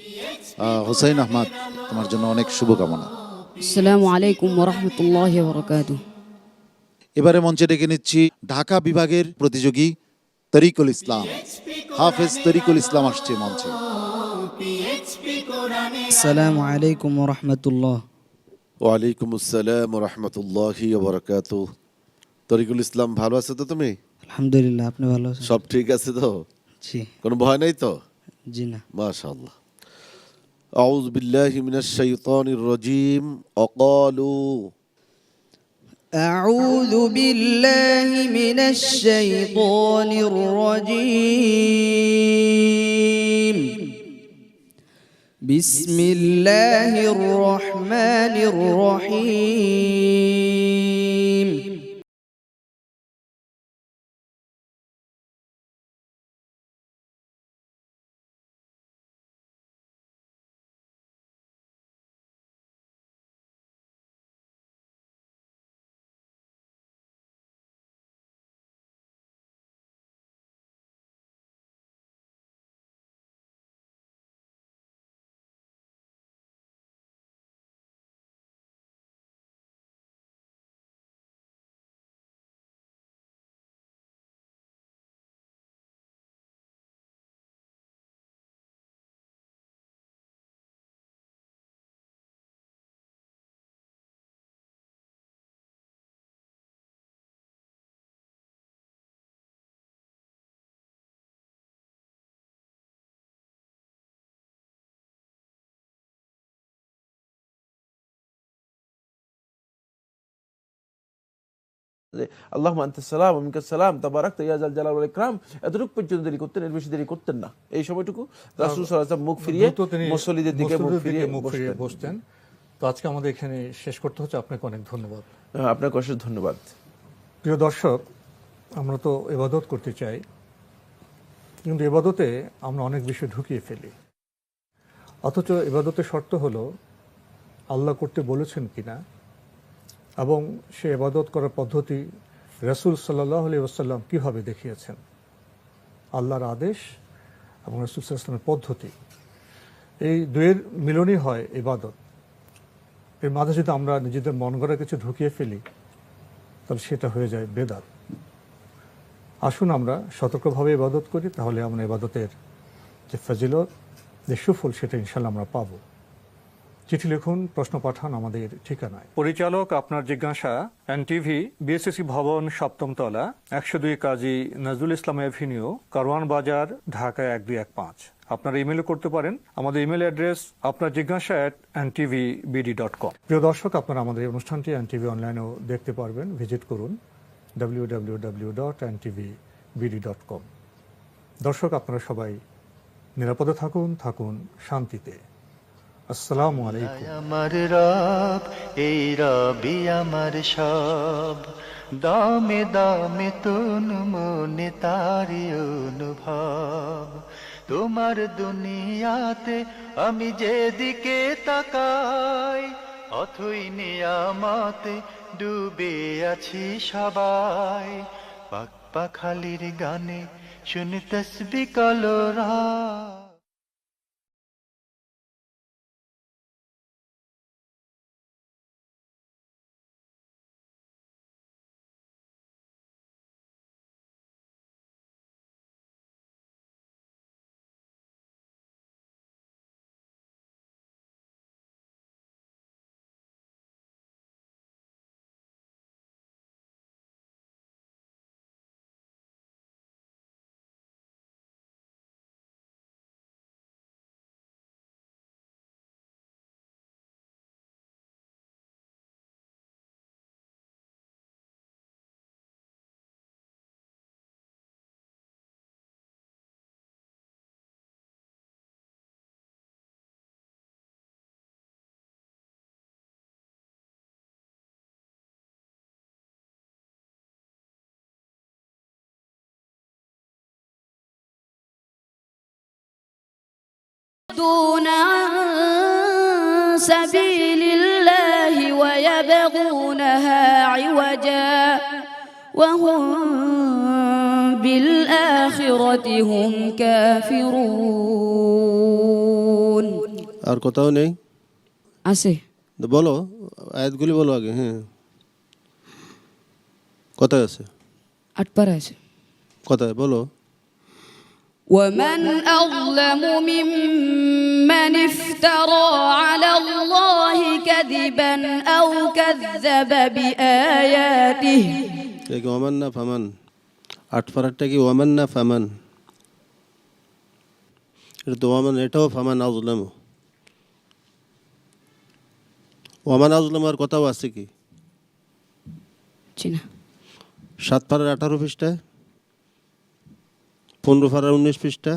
হোসাইন আহমদ, তোমার জন্য অনেক শুভকামনা। আসসালামু আলাইকুম ওয়া রাহমাতুল্লাহি ওয়া বারাকাতুহু। এবারে মঞ্চে ডেকে নিচ্ছি ঢাকা বিভাগের প্রতিযোগী তরিকুল ইসলাম। হাফেজ তরিকুল ইসলাম আসছে মঞ্চে। আসসালামু আলাইকুম ওয়া রাহমাতুল্লাহ। ওয়ালাইকুম আসসালাম ওয়া রাহমাতুল্লাহি ওয়া বারাকাতুহু। তরিকুল ইসলাম, ভালো আছো তো তুমি? আলহামদুলিল্লাহ, আপনি ভালো আছেন? সব ঠিক আছে তো? জি। কোনো ভয় নাই তো? জি না। মাশাআল্লাহ। আউযু বিল্লাহি মিনাশ শাইতানির রাজীম। অকালু أعوذ بالله من الشيطان الرجيم. بسم الله الرحمن الرحيم. আল্লাহুম্মা আনতাস সালাম ওয়া মিনকাস সালাম তাবারাকতা ইয়া যাল জালাল ওয়াল ইকরাম, এতটুকু পর্যন্ত দেরি করতেন, এর বেশি দেরি করতেন না। এই সময়টুকু রাসূল সাল্লাল্লাহু আলাইহি ওয়াসাল্লাম মুখ ফিরিয়ে মুসল্লিদের দিকে মুখ ফিরিয়ে বসতেন। তো আজকে আমাদের এখানে শেষ করতে হচ্ছে। আপনাকে অনেক ধন্যবাদ। আপনাকে অশেষ ধন্যবাদ। প্রিয় দর্শক, আমরা তো ইবাদত করতে চাই, কিন্তু ইবাদতে আমরা অনেক বিষয় ঢুকিয়ে ফেলি। অথচ ইবাদতের শর্ত হলো আল্লাহ করতে বলেছেন কিনা, এবং সে ইবাদত করার পদ্ধতি রাসূল সাল্লাল্লাহু আলাইহি ওয়াসাল্লাম কীভাবে দেখিয়েছেন। আল্লাহর আদেশ এবং রাসূল সাল্লাল্লাহু আলাইহি ওয়াসাল্লামের পদ্ধতি, এই দুয়ের মিলনই হয় ইবাদত। এর মাঝে যদি আমরা নিজেদের মন গড়া কিছু ঢুকিয়ে ফেলি, তাহলে সেটা হয়ে যায় বেদাত। আসুন আমরা সতর্কভাবে ইবাদত করি, তাহলে আমরা ইবাদতের যে ফজিলত, যে সুফল, সেটা ইনশাল্লাহ আমরা পাবো। চিঠি লিখুন, প্রশ্ন পাঠান আমাদের ঠিকানায়। পরিচালক আপনার জিজ্ঞাসা, এনটিভি, বিএসসি ভবন, 7ম তলা, 102 কাজী নজরুল ইসলাম এভিনিউ, কারওয়ান বাজার, ঢাকা 1215। আপনারা ইমেলও করতে পারেন। আমাদের ইমেল অ্যাড্রেস আপনার জিজ্ঞাসা @ntvbd.com। প্রিয় দর্শক, আপনারা আমাদের এই অনুষ্ঠানটি এনটিভি অনলাইনেও দেখতে পারবেন। ভিজিট করুন www.ntvbd.com। দর্শক, আপনারা সবাই নিরাপদে থাকুন, থাকুন শান্তিতে। আসসালামু আলাইকুম। আমার রব, এই রবি আমার সব, দামে দামে তন মনে তারি অনুভব। তোমার দুনিয়াতে আমি যেদিকে তাকাই, অথই নিয়ামতে ডুবে আছি সবাই। পাক পাখালির গানে শুনি তসবিহ কলরা। يصدون عن سبيل الله ويبغونها عوجا وهم بالآخرة هم كافرون। আর কোথাও নেই? আছে, বলো আয়াতগুলি বলো আগে। হ্যাঁ, কোথায় আছে? 8 পারা আছে। কোথায় বলো? ومن أظلم ممن افترى على الله كذبا أو كذب بآياته। ওমান না ফামান? 8 পারাটা কি ওমান না ফামান? এটা তো ওমান, এটাও ফামান আজলাম। ওমান আজলাম আর কোথাও আছে কি? 7 পারার 18 পৃষ্ঠায়, 15 পারার 19 পৃষ্ঠা,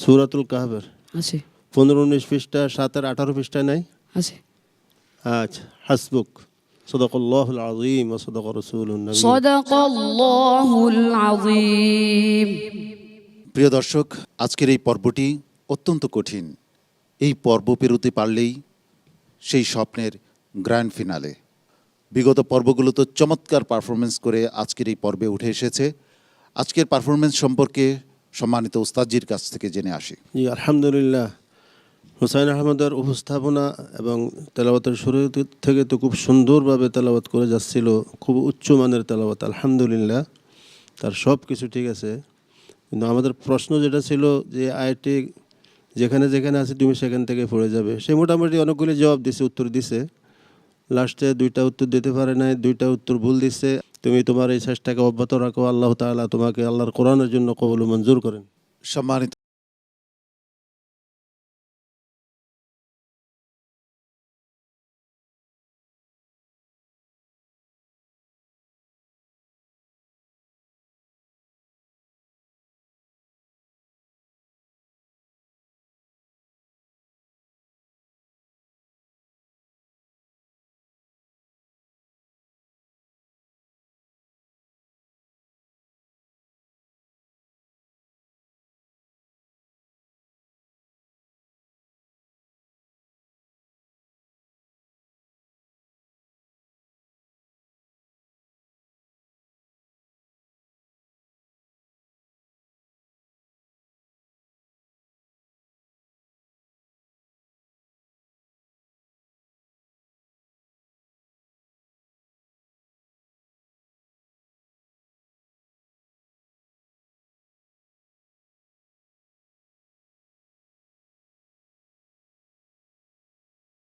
সূরাতুল কাহফের 15-19 পৃষ্ঠা, 7 আর 18 পৃষ্ঠায় নাই? আচ্ছা, হাসবুক। সাদাকাল্লাহুল আযীম ওয়া সাদাকা রাসূলুন নবী। সাদাকাল্লাহুল আযীম। প্রিয় দর্শক, আজকের এই পর্বটি অত্যন্ত কঠিন। এই পর্ব পেরোতে পারলেই সেই স্বপ্নের গ্র্যান্ড ফিনালে। বিগত পর্বগুলোতে চমৎকার পারফরমেন্স করে আজকের এই পর্বে উঠে এসেছে। আজকের পারফরমেন্স সম্পর্কে সম্মানিত উস্তাদজির কাছ থেকে জেনে আসি। জি, আলহামদুলিল্লাহ। হুসাইন আহমদের উপস্থাপনা এবং তেলাওয়াতের শুরু থেকে তো খুব সুন্দরভাবে তেলাওয়াত করে যাচ্ছিল, খুব উচ্চমানের তেলাওয়াত। আলহামদুলিল্লাহ, তার সব কিছু ঠিক আছে। কিন্তু আমাদের প্রশ্ন যেটা ছিল যে আয়াতটি যেখানে যেখানে আছে তুমি সেখান থেকে পড়ে যাবে, সে মোটামুটি অনেকগুলি জবাব দিছে, উত্তর দিছে। লাস্টে 2টা উত্তর দিতে পারে নাই, 2টা উত্তর ভুল দিচ্ছে। তুমি তোমার এই চেষ্টাকে অব্যাহত রাখো, আল্লাহ তাআলা তোমাকে আল্লাহর কোরআনের জন্য কবুল মঞ্জুর করেন। সম্মানিত